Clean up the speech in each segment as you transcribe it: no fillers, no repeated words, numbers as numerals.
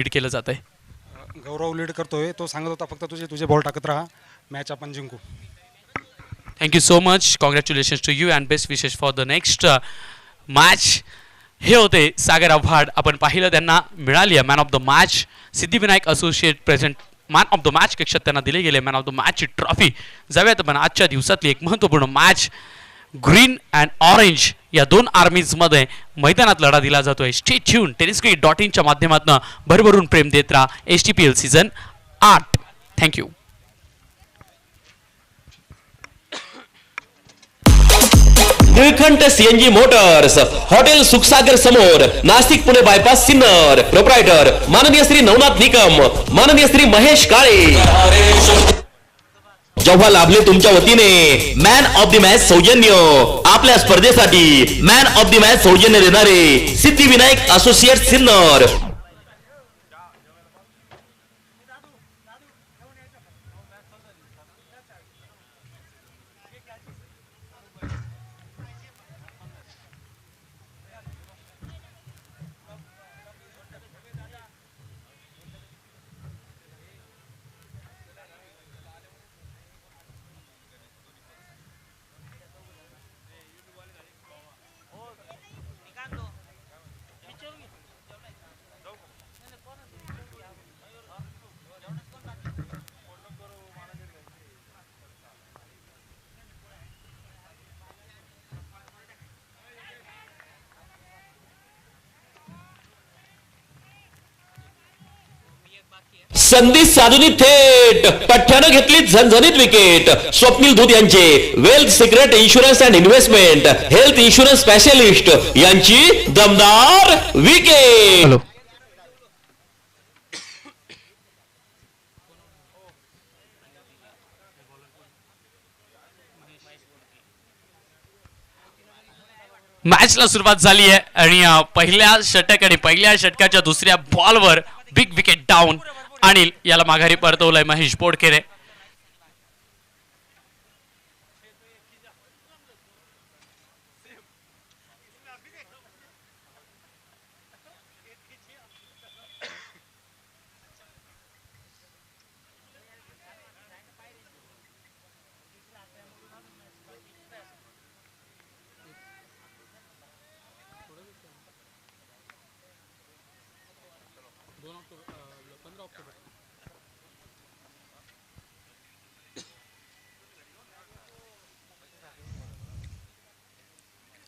Lead केलं जात आहे. गौरव लीड करतोय, तो सांगत होता फक्त तुझे तुझे बॉल टाकत राहा, मॅच आपण जिंकू. Thank you so much. Congratulations to you and best wishes for the next match. हे होते सागर आव्हाड. आपण पाहिलं त्यांना मिळाली आहे man of the match. Siddhivinayak associate present man of the match कक्षात त्यांना दिले गेले मॅन ऑफ द मॅचची ट्रॉफी. जाऊयात आपण आजच्या दिवसातली एक महत्त्वपूर्ण मॅच. ग्रीन अँड ऑरेंज या दोन आर्मीजमध्ये मैदानात लढा दिला जातोय. Stay tune. tenniscricket.in माध्यमातून भरभरून प्रेम देत राहा. HTPL season 8. Thank you. Nilkanth CNG Motors, hotel Sukhsagar समोर, नाशिक पुणे बायपास सिन्नर. प्रोप्रायटर माननीय श्री नवनाथ निकम, माननीय श्री महेश काळे. जेव्हा लाभले तुमच्या वतीने मॅन ऑफ द मॅच सौजन्य, आपल्या स्पर्धेसाठी मॅन ऑफ द मॅच सौजन्य देणारे सिद्धिविनायक असोसिएट सिन्नर. संधी साधूनी थेट पठ्ठ्यानं घेतली झणझणीत विकेट. स्वप्नील दूध यांचे wealth secret insurance and investment health insurance specialist यांची दमदार विकेट. हॅलो. मॅचला सुरुवात झाली आहे आणि पहिल्या षटक आणि पहिल्या षटकाच्या दुसऱ्या बॉलवर बिग विकेट डाऊन. अनिल याला माघारी परतवलंय महेश बोडकेने.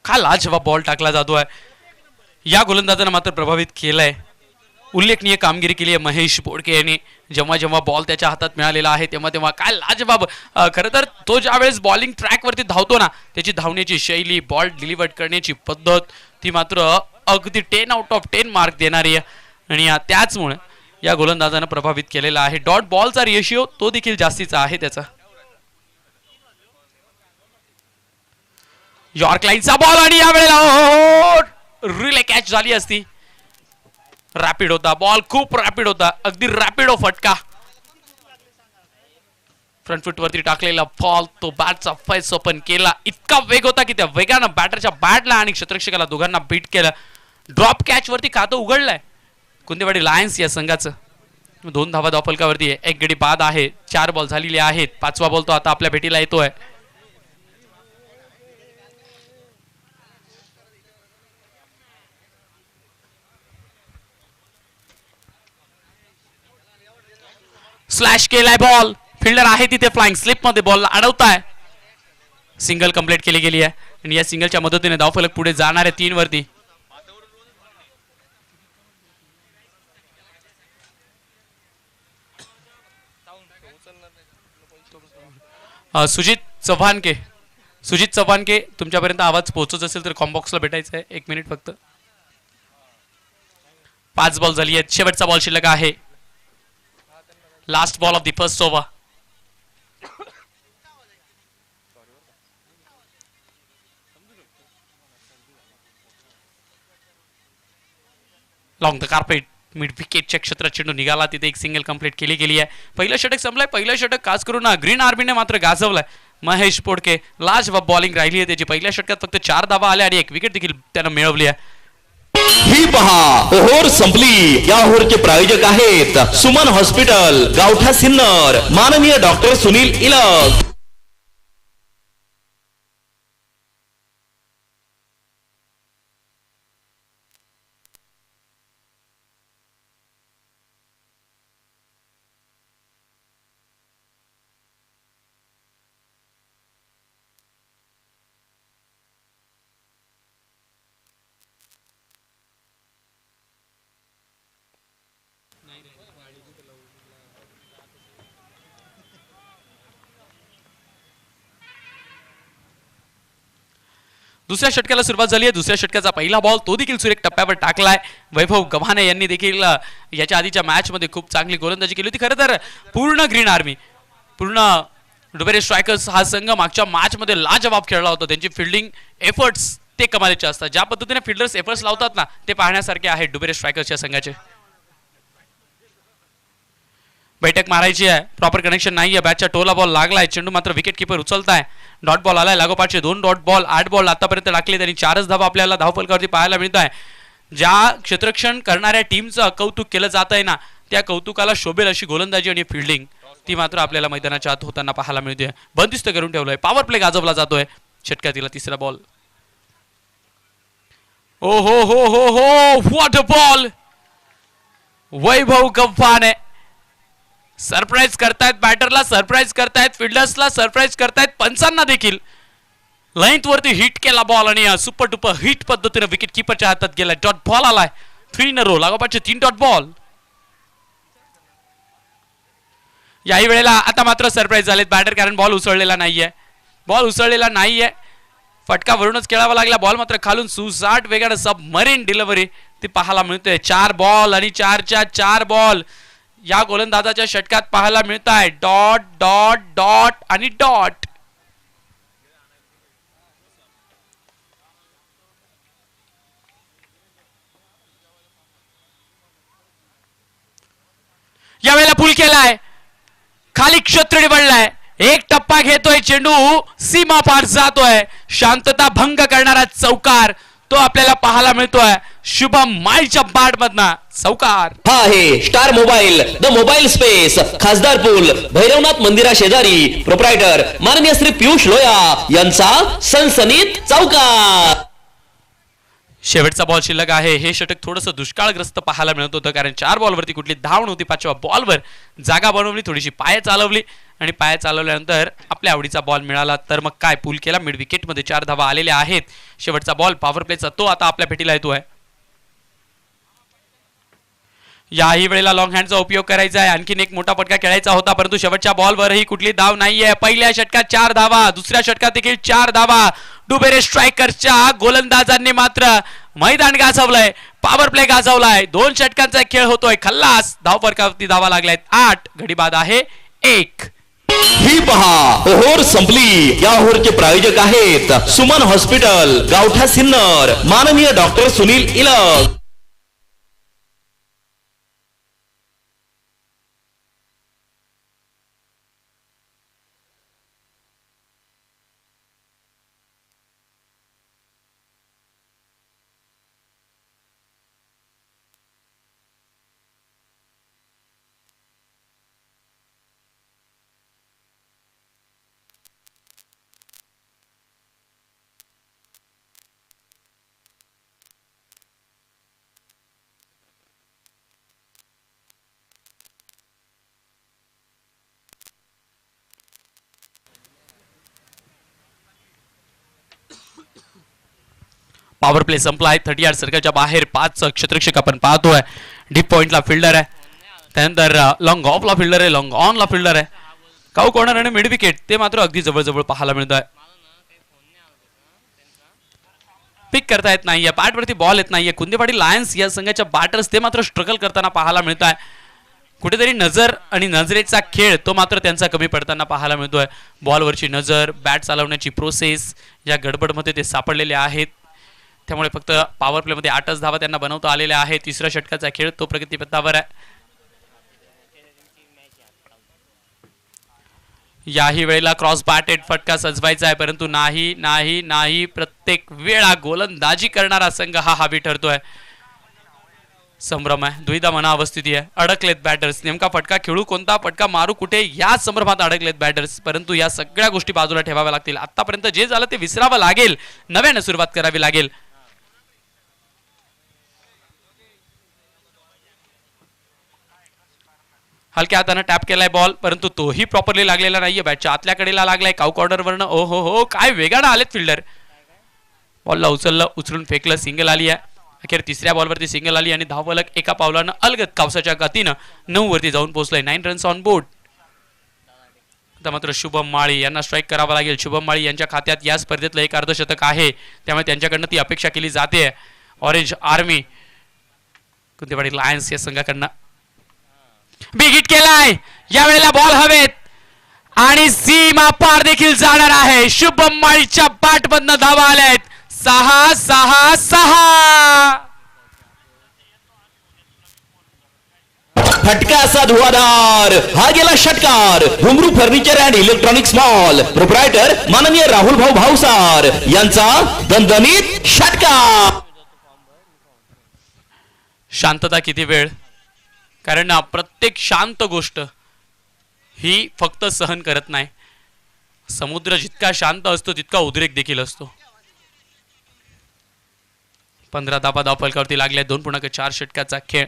का लाजवाब बॉल टाकला जातोय. या गोलंदाजांना मात्र प्रभावित केलंय. उल्लेखनीय कामगिरी केली आहे महेश बोडके यांनी. जेव्हा जेव्हा बॉल त्याच्या हातात मिळालेला आहे तेव्हा तेव्हा काय लाजवाब. खरं तर तो ज्यावेळेस बॉलिंग ट्रॅकवरती धावतो ना, त्याची धावण्याची शैली, बॉल डिलिव्हर करण्याची पद्धत ती मात्र अगदी 10 आउट ऑफ 10 मार्क देणारी आहे. आणि त्याचमुळे या गोलंदाजानं प्रभावित केलेला आहे. डॉट बॉलचा रेशिओ तो देखील जास्तीचा आहे त्याचा. यॉर्क लाईनचा बॉल आणि यावेळेला रिले कॅच झाली असती. रॅपिड होता बॉल, खूप रॅपिड होता, अगदी रॅपिडो फटका. फ्रंट फूट वरती टाकलेला बॉल तो बॅटचा फेस ओपन केला. इतका वेग होता की त्या वेगानं बॅटरच्या बॅटला आणि क्षेत्ररक्षकाला दोघांना बीट केलं. ड्रॉप कॅच वरती खातं उघडलंय कुंदेवाडी लायन्स या संघाचं. 2 धावा धावफलकावरती आहे. 1 गडी बाद आहे. 4 बॉल झालेले आहेत. 5वा बॉल तो आता आपल्या भेटीला येतोय. स्लॅश केलाय बॉल. फिल्डर आहे तिथे फ्लाइंग स्लिप मध्ये बॉलला अडवताय. सिंगल कंप्लीट केली गेली आहे आणि या सिंगलच्या मदतीने धावफलक पुढे जाणार आहे 3 वरती. सुजित चव्हाण के तुमच्यापर्यंत आवाज पोहोचत असेल तर कॉम्बॉक्सला भेटायचं आहे. 1 मिनिट फक्त. 5 बॉल झाली आहेत. शेवटचा बॉल शिल्लक आहे. Last ball of the first over. Long the carpet mid विकेटच्या क्षेत्रात चेंडू निघाला. तिथे एक सिंगल कंप्लीट केली गेली आहे. पहिलं षटक संपलंय. पहिलं षटक खास करून ग्रीन आर्मीने मात्र गाजवलंय. महेश बोडके लाजवाब बॉलिंग राहिली आहे त्याची. पहिल्या षटकात फक्त 4 धावा आल्या आणि 1 विकेट देखील त्यानं मिळवली आहे. ही पहा ओहोर संपली. या ओहोरचे प्रायोजक आहेत सुमन हॉस्पिटल, गावठा सिन्नर, माननीय डॉक्टर सुनील इलक. दुसऱ्या षटकाला सुरुवात झाली आहे. दुसऱ्या षटकाचा पहिला बॉल तो देखील सुरेख टप्प्यावर टाकलाय. वैभव गव्हाणे यांनी देखील याच्या आधीच्या मॅच मध्ये खूप चांगली गोलंदाजी केली होती. खरं तर पूर्ण ग्रीन आर्मी, पूर्ण डुबेरे स्ट्रायकर्स हा संघ मागच्या मॅच मध्ये लाजवाब खेळला होता. त्यांची फिल्डिंग एफर्ट्स ते कमालीचे असतात. ज्या पद्धतीने फिल्डर्स एफर्ट्स लावतात ना, ते पाहण्यासारखे आहेत डुबेरे स्ट्रायकर्सच्या संघाचे. बैठक मारायची आहे, प्रॉपर कनेक्शन नाही आहे. बॅटच्या टोला बॉल लागलाय, चेंडू मात्र विकेट किपर उचलताय. डॉट बॉल आलाय, लागोपाठचे 2 डॉट बॉल, 8 बॉल आतापर्यंत टाकले त्यांनी 4च धावा आपल्याला धावफलकावरती पाहायला मिळत आहे. ज्या क्षेत्ररक्षण करणाऱ्या टीमचं कौतुक केलं जात आहे ना, त्या कौतुकाला शोभेल अशी गोलंदाजी आणि फिल्डिंग ती मात्र आपल्याला मैदानाच्या आत होताना पाहायला मिळते. बंदिस्त करून ठेवलंय. पॉवर प्ले गाजवला जातोय. षटकातील तिसरा बॉल. ओ हो हो हो हो, what a ball. Vaibhav Gavhane surprise करतायत, बॅटरला सरप्राईज करतायत, फिल्डर्सला सरप्राईज करतायत, पंचांना देखील. लेंथ वरती हिट केला बॉल आणि सुपर डुपर हिट पद्धतीने विकेट किपरच्या हातात गेला. डॉट बॉल आलाय. 3 इन अ रो, लागोपाठचे 3 डॉट बॉल. याही वेळेला आता मात्र सरप्राईज झालेत बॅटर, कारण बॉल उसळलेला नाहीये. बॉल उसळलेला नाहीये, फटका वरूनच खेळावा लागला. बॉल मात्र खालून सुसाट वेगानं सबमरीन डिलिव्हरी ती पाहायला मिळते. 4 बॉल आणि 4च्या 4 बॉल या गोलंदाजाच्या षटकात पाहायला मिळत आहे. डॉट डॉट डॉट आणि डॉट. यावेळेला पुल केलाय, खाली क्षेत्र निवडलाय, एक टप्पा घेतोय, चेंडू सीमा पार जातोय. शांतता भंग करणारा चौकार तो आपल्याला पाहायला मिळतोय. शुभम माळीच्या बॅट मधना चौकार. हा आहे star mobile, the mobile space, खासदार पूल, भैरवनाथ मंदिरा शेजारी. प्रोप्रायटर माननीय श्री पियुष लोया यांचा सनसनीत चौकार. शेवटचा बॉल शिल्लक आहे. हे षटक थोडंसं दुष्काळग्रस्त पाहायला मिळत होतं, कारण 4 बॉलवरती कुठली धाव नव्हती. 5व्या बॉलवर जागा बनवली, थोडीशी पाय चालवली आणि पाय चालवल्यानंतर आपल्या आवडीचा बॉल मिळाला. तर मग काय, पूल केला. मिड विकेट मध्ये 4 धावा आलेल्या आहेत. शेवटचा बॉल पॉवर प्लेचा तो आता आपल्या भेटीला येतोय. याही वेळेला लॉंग हँडचा उपयोग करायचा आहे. आणखीन एक मोठा पटका खेळायचा होता, परंतु शेवटच्या बॉलवरही कुठली धाव नाहीये. पहिल्या षटकात 4 धावा, दुसऱ्या षटकात देखील 4 धावा. डुबेरे स्ट्रायकर्सच्या गोलंदाजांनी मात्र मैदान गाजवलंय, पॉवर प्ले गाजवलाय. 2 षटकांचा खेळ होतोय. खल्लास धावफलकावरती धावा लागल्यात 8. घडी बाद आहे 1. ही पहा ओहोर संपली. या ओहोरचे प्रायोजक आहेत सुमन हॉस्पिटल, गावठा सिन्नर, माननीय doctor Sunil Ilak. Power play संपलाय. 30 यार्ड सर्कलच्या बाहेर 5 क्षेत्ररक्षक आपण पाहतोय. डीप पॉइंटला फिल्डर आहे, त्यानंतर लॉंग ऑफला फिल्डर आहे, लॉंग ऑनला फिल्डर आहे. काऊ कॉर्नर आणि मिड विकेट ते मात्र अगदी जवळ पाहायला मिळत आहे. पिक करता येत नाहीये, बॅटवरती बॉल येत नाहीये. कुंदेवाडी लायन्स या संघाच्या बॅटर्स ते मात्र स्ट्रगल करताना पाहायला मिळत आहे. कुठेतरी नजर आणि नजरेचा खेळ तो मात्र त्यांचा कमी पडताना पाहायला मिळतोय. बॉलवरची नजर, बॅट चालवण्याची प्रोसेस या गडबडमध्ये ते सापडलेले आहेत. त्यामुळे फक्त पॉवर प्लेमध्ये 8च धावा त्यांना बनवता आलेल्या आहेत. तिसऱ्या षटकाचा खेळ तो प्रगतीपथावर आहे. याही वेळेला क्रॉस बॅटेड फटका सजवायचा आहे, परंतु नाही नाही नाही. प्रत्येक वेळा गोलंदाजी करणारा संघ हा हवी ठरतोय. संभ्रम आहे, दुविधा मना अवस्थिती आहे, अडकलेत बॅटर्स. नेमका फटका खेळू, कोणता फटका मारू, कुठे, या संभ्रमात अडकलेत बॅटर्स. परंतु या सगळ्या गोष्टी बाजूला ठेवाव्या लागतील. आतापर्यंत जे झालं ते विसरावं लागेल, नव्याने सुरुवात करावी लागेल. हलक्या हातानं टॅप केलाय बॉल, परंतु तोही प्रॉपरली लागलेला नाहीये. बॅटच्या आतल्या कडेला लागलाय, काऊ कॉर्नरवरनं. ओ हो, काय वेगानं आलेत फिल्डर. बॉलला उचलून फेकलं, सिंगल आली आहे. अखेर तिसऱ्या बॉलवरती सिंगल आली आणि धावफलक एका पावलानं अलगद कावसाच्या गतीनं 9 वरती जाऊन पोहोचलाय. 9 रन्स ऑन बोर्ड. आता मात्र शुभम माळी यांना स्ट्राईक करावा लागेल. शुभम माळी यांच्या खात्यात या स्पर्धेतलं एक अर्धशतक आहे, त्यामुळे त्यांच्याकडनं ती अपेक्षा केली जाते. ऑरेंज आर्मी कुंतेवाडी लायन्स या संघाकडनं बिग हिट केलाय. यावेळेला बॉल हवेत आणि सीमा पार देखील जाणार आहे. शुभम माळीच्या बॅटमधनं धावा आल्यात. 6-6-6. फटका असा धुवाधार, हा गेला षटकार. घुंगरू furniture and electronics mall, proprietor माननीय राहुल भाऊ भावसार यांचा दणदणीत षटकार. शांतता किती वेळ, कारण प्रत्येक शांत गोष्ट ही फक्त सहन करत नाही. समुद्र जितका शांत असतो तितका उद्रेक देखील असतो. 15 धावा धावफलकावरती लागल्या. 2.4 षटकाचा खेळ.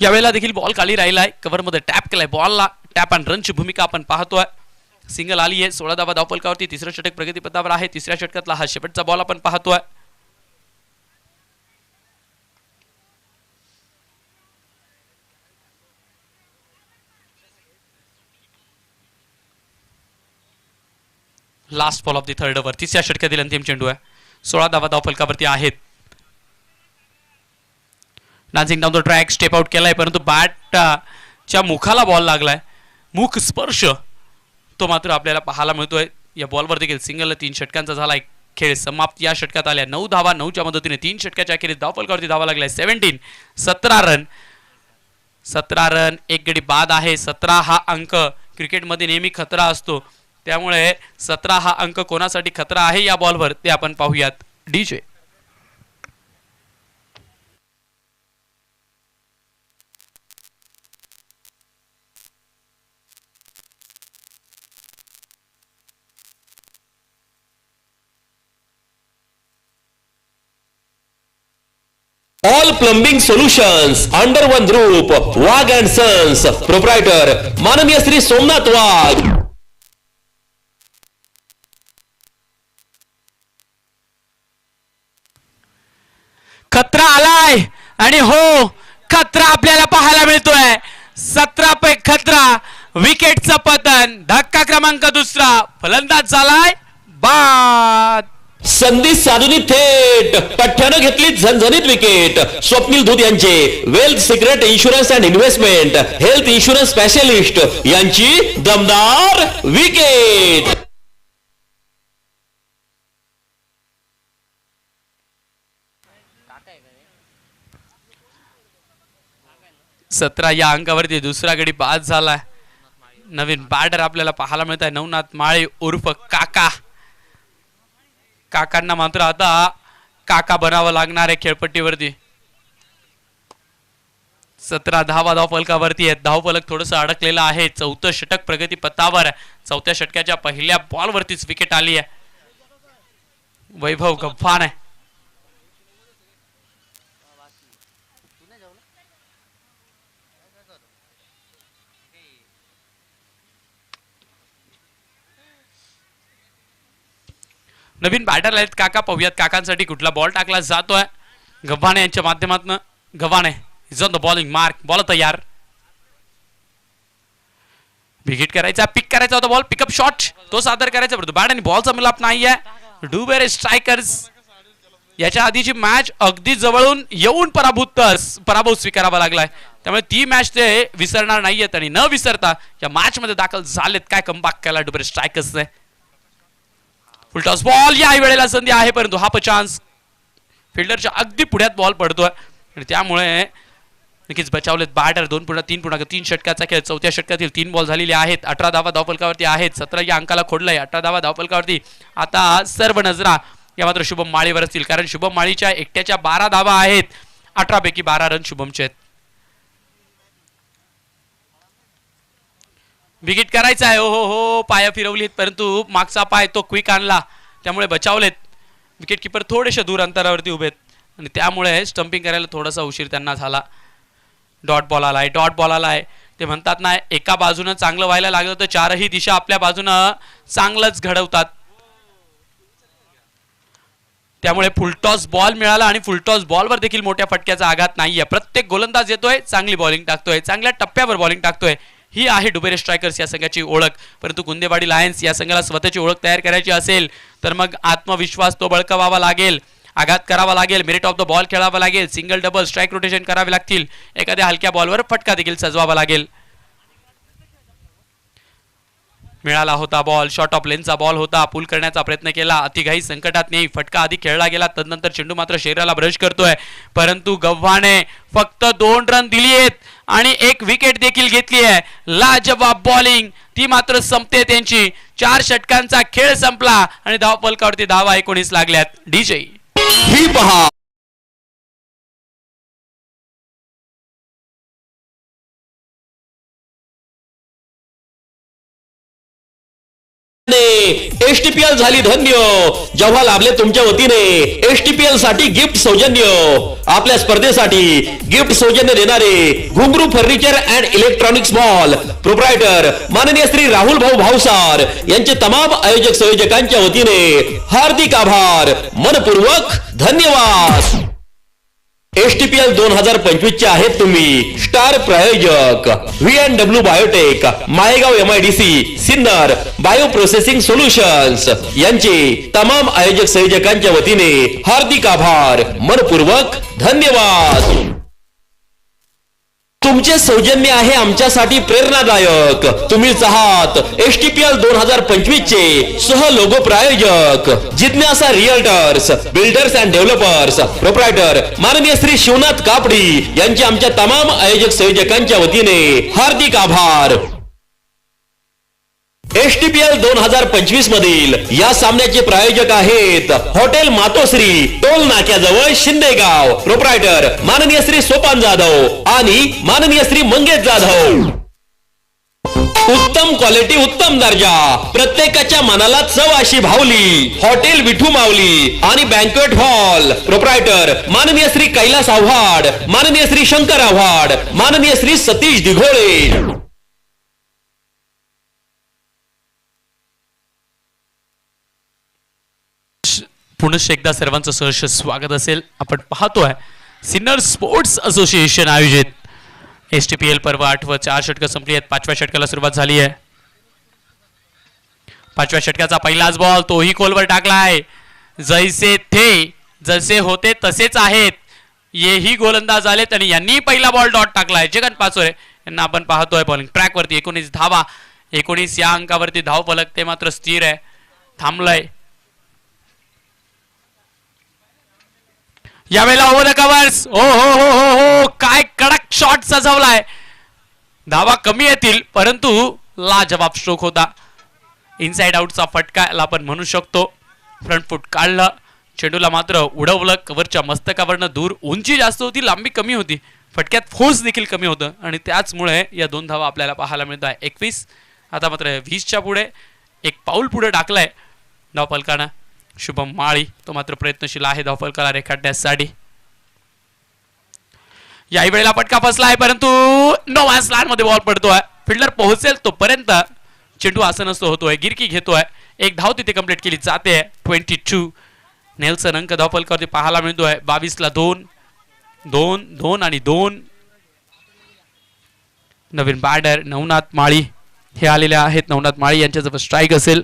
यावेळेला देखील बॉल खाली राहिलाय. कव्हरमध्ये टॅप केलाय बॉलला. टॅप अँड रनची भूमिका आपण पाहतोय. सिंगल आली आहे. 16 धावा धावफलकावरती. तिसरं षटक प्रगतीपथावर आहे. तिसऱ्या षटकातला हा शेवटचा बॉल आपण पाहतोय. Last ball of the third over. तिसऱ्या षटकातील अंतिम चेंडू आहे. 16 धावा धावफलकावरती आहेत. Dancing down the track, step out केलाय, परंतु बॅटच्या मुखाला बॉल लागलाय. मुख स्पर्श तो मात्र आपल्याला पाहायला मिळतोय. या बॉलवर देखील सिंगल 3 षटकांचा झालाय. खेळ समाप्त या षटकात आल्या. 9 धावा 9च्या मदतीने 3 षटकाच्या अखेरीस धावफलकावरती धावा लागलाय. 17 रन. 17 रन, एक गडी बाद आहे. 17 हा अंक क्रिकेटमध्ये नेहमी खतरा असतो, त्यामुळे 17 हा अंक कोणासाठी खतरा आहे या बॉलवर ते आपण पाहूयात. DJ all plumbing solutions under one group, Wagh and sons, proprietor माननीय श्री सोमनाथ वाघ. खतरा आलाय आणि हो, खतरा आपल्याला पाहायला मिळतोय. 17 पे खतरा. विकेटचं पतन. धक्का क्रमांक 2. फलंदाज झालाय बाद. संधी साधूनी थेट पठ्ठ्यानं घेतली झणझणीत विकेट. स्वप्नील धूत यांचे wealth secret insurance and investment health insurance specialist यांची दमदार विकेट. 17 या अंकावरती दुसरा गडी बाद झालाय. नवीन बॅटर आपल्याला पाहायला मिळत आहे. नवनाथ माळे उर्फ काका. काकांना मात्र आता काका बनावं लागणार आहे खेळपट्टीवरती. 17 धावा धावफलकावरती आहेत. धावफलक थोडंसं अडकलेलं आहे. 4थं षटक प्रगती पथावर. 4थ्या षटकाच्या पहिल्या बॉलवरतीच विकेट आली आहे. वैभव गव्हाण आहे. नवीन बॅटर आहेत काका. पाहूयात काकांसाठी कुठला बॉल टाकला जातोय. गव्हाणे यांच्या माध्यमातून. Gavhane is on the bowling mark. Ball तयार. विकेट करायचा, पिक करायचा होता बॉल. पिकअप शॉट तो सादर करायचा परंतु बॅट आणि बॉलचा मिलाप नाहीये. डुबेरे स्ट्रायकर्स याच्या आधीची मॅच अगदी जवळून येऊन पराभव स्वीकारावा लागलाय, त्यामुळे ती मॅच ते विसरणार नाहीयेत आणि न विसरता या मॅच मध्ये दाखल झालेत. काय कमबॅक केला डुबेरे स्ट्रायकर्सने. फुल टॉस बॉल. या वेळेला संधी आहे परंतु हाफ चान्स. फिल्डरच्या अगदी पुढ्यात बॉल पडतोय आणि त्यामुळे नक्कीच बचावलेत बॅटर. 2.3 षटकाचा खेळ. 4थ्या षटकातील 3 बॉल झालेले आहेत. 18 धावा धावफलकावरती आहेत. 17 या अंकाला खोडलंय. 18 धावा धावफलकावरती. आता सर्व नजरा या मात्र शुभम माळीवर असतील, कारण शुभम माळीच्या एकट्याच्या 12 धावा आहेत. 18 पैकी 12 रन शुभमचे आहेत. विकेट करायचा आहे. हो हो, पाया फिरवलीत परंतु मागचा पाय तो क्विक आणला, त्यामुळे बचावलेत. विकेट किपर थोडेसे दूर अंतरावरती उभेत आणि त्यामुळे स्टंपिंग करायला थोडासा उशीर त्यांना झाला. डॉट बॉल आलाय. ते म्हणतात ना, एका बाजूनं चांगलं व्हायला लागलं तर चारही दिशा आपल्या बाजूनं चांगलंच घडवतात. त्यामुळे फुलटॉस बॉल मिळाला आणि फुलटॉस बॉलवर देखील मोठ्या फटक्याचा आघात नाहीये. प्रत्येक गोलंदाज येतोय, चांगली बॉलिंग टाकतोय, चांगल्या टप्प्यावर बॉलिंग टाकतोय. ही आहे डुबेरे स्ट्रायकर्स या संघाची ओळख. परंतु गुंदेवाडी लायन्स या संघाला स्वतःची ओळख तयार करायची असेल तर मग आत्मविश्वास तो बळकावावा लागेल, आघात करावा लागेल, मेरिट ऑफ द बॉल खेळावा लागेल, सिंगल डबल स्ट्राईक रोटेशन करावे लागतील, एखाद्या हलक्या बॉलवर फटका देखील सजवावा लागेल. मिळाला होता बॉल, शॉर्ट ऑफ लेनचा बॉल होता, पुल करण्याचा प्रयत्न केला, अतिघाई संकटात नाही, फटका आधी खेळला गेला. तदनंतर चेंडू मात्र शरीराला ब्रश करतोय, परंतु गव्हाने फक्त 2 रन दिली आहेत आणि 1 विकेट देखील घेतली आहे. लाजवाब बॉलिंग ती मात्र संपते त्यांची. 4 षटकांचा खेळ संपला आणि धावफलकावरती धावा 19 लागल्यात. डीजे ही पहा एसटीपीएल झाली धन्य जेव्हा लाभले तुमच्या वतीने एसटीपीएल साठी गिफ्ट सौजन्य. आपल्या स्पर्धेसाठी गिफ्ट सौजन्य देणारे घुंगरू furniture and electronics mall proprietor माननीय श्री राहुल भाऊ भावसार यांचे तमाम आयोजक संयोजकांच्या वतीने हार्दिक आभार, मनपूर्वक धन्यवाद. एसटीपीएल 2025 चे आहेत तुम्ही स्टार प्रायोजक VNW biotech, Malegaon MIDC, Sinnar bio processing solutions यांचे तमाम आयोजक संयोजकांच्या वतीने हार्दिक आभार, मनपूर्वक धन्यवाद. तुमचे सौजन्य आहे आमच्यासाठी प्रेरणादायक. तुम्हीच आहात एसटीपीएल 2025 चे सह लोगो प्रायोजक जिज्ञासा realtors, builders and developers, proprietor माननीय श्री शिवनाथ कापडी यांचे आमच्या तमाम आयोजक संयोजकांच्या वतीने हार्दिक आभार. एसटीपीएल 2025 मधील या सामन्याचे प्रायोजक आहेत हॉटेल मातोश्री, टोल नाक्याजवळ शिंदेगाव, प्रोप्रायटर माननीय श्री सोपान जाधव आणि माननीय श्री मंगेश जाधव. उत्तम क्वालिटी, उत्तम दर्जा, प्रत्येकाच्या मनाला चव अशी भावली. हॉटेल विठू माऊली आणि बँक्वेट हॉल, प्रोप्रायटर माननीय श्री कैलास आव्हाड, माननीय श्री शंकर आव्हाड, माननीय श्री सतीश दिघोळे. पुनश्च एकदा सर्वांचं सहर्ष स्वागत असेल. आपण पाहतोय सिन्नर स्पोर्ट्स असोसिएशन आयोजित एसटीपीएल पर्व 8व 4 षटकं संपली आहेत. 5व्या षटकाला सुरुवात झाली आहे. 5व्या षटकाचा पहिलाच बॉल तोही खोलवर टाकलाय. जसे होते तसेच आहेत. येही गोलंदाज आलेत आणि यांनी पहिला बॉल डॉट टाकलाय. जगन पाचोरे यांना आपण पाहतोय बॉलिंग ट्रॅक वरती. 19 धावा, 19 या अंकावरती धाव फलक ते मात्र स्थिर आहे, थांबलंय. यावेळेला ओव्हर द कव्हर्स. हो हो हो हो हो, काय कडक शॉट सजवलाय. धावा कमी येतील परंतु लाजवाब स्ट्रोक होता. इनसाइड आउटचा फटका आपण म्हणू शकतो. फ्रंट फुट काढलं, चेंडूला मात्र उडवलं. कव्हरच्या मस्तकावरनं दूर. उंची जास्त होती, लांबी कमी होती, फटक्यात फोर्स देखील कमी होतं आणि त्याचमुळे या 2 धावा आपल्याला पाहायला मिळत आहे. 21 आता मात्र 20च्या पुढे 1 पाऊल पुढे टाकलाय धावफलकानं शुभम माळी. तो मात्र प्रयत्नशील आहे धावफलकाला रेखाटण्यासाठी. याही वेळेला फटका फसलाय परंतु नो मॅन्स लँड मध्ये बॉल पडतोय. फिल्डर पोहोचेल तोपर्यंत चेंडू असं नसतो होतोय, गिरकी घेतोय. 1 धाव तिथे कंप्लीट केली जाते. 22 नेल्सन अंक धावफलकावरती पाहायला मिळतोय. 22ला 2 2 2 आणि 2. नवीन बॅटर नवनाथ माळी हे आलेले आहेत. नवनाथ माळी यांच्याजवळ स्ट्राईक असेल.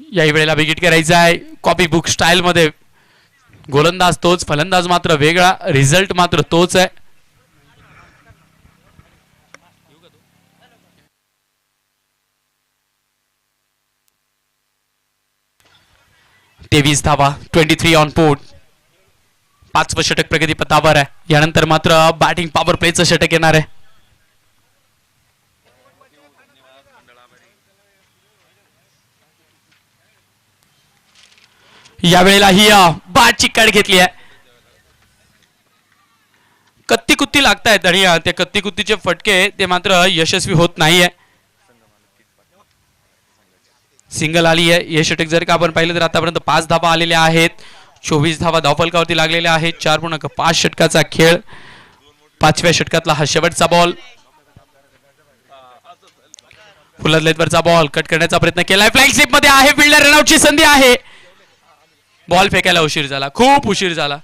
याही वेळेला विकेट करायचा आहे. कॉपी बुक स्टाईल मध्ये. गोलंदाज तोच, फलंदाज मात्र वेगळा, रिझल्ट मात्र तोच आहे. तेवीस धावा, 23 ऑन बोर्ड. 5वं षटक प्रगती पथावर आहे. यानंतर मात्र बॅटिंग पॉवर प्लेचं षटक येणार आहे. यावेळेला ही बाद चिक्काट घेतली आहे. कत्ती कुत्ती लागतायत आणि त्या कत्ती कुत्तीचे फटके ते मात्र यशस्वी होत नाहीये. सिंगल आली आहे. हे षटक जर का आपण पाहिलं तर आतापर्यंत 5 धावा आलेल्या आहेत. 24 धावा धावफलकावरती लागलेल्या आहेत. 4.5 षटकाचा खेळ. 5व्या षटकातला हा शेवटचा बॉल. फुलरलेतवरचा बॉल कट करण्याचा प्रयत्न केलाय. फ्लाइंग स्लिप मध्ये आहे. फिल्डर रनआउटची संधी आहे. बॉल फेकायला उशीर झाला. खूप उशीर झाला.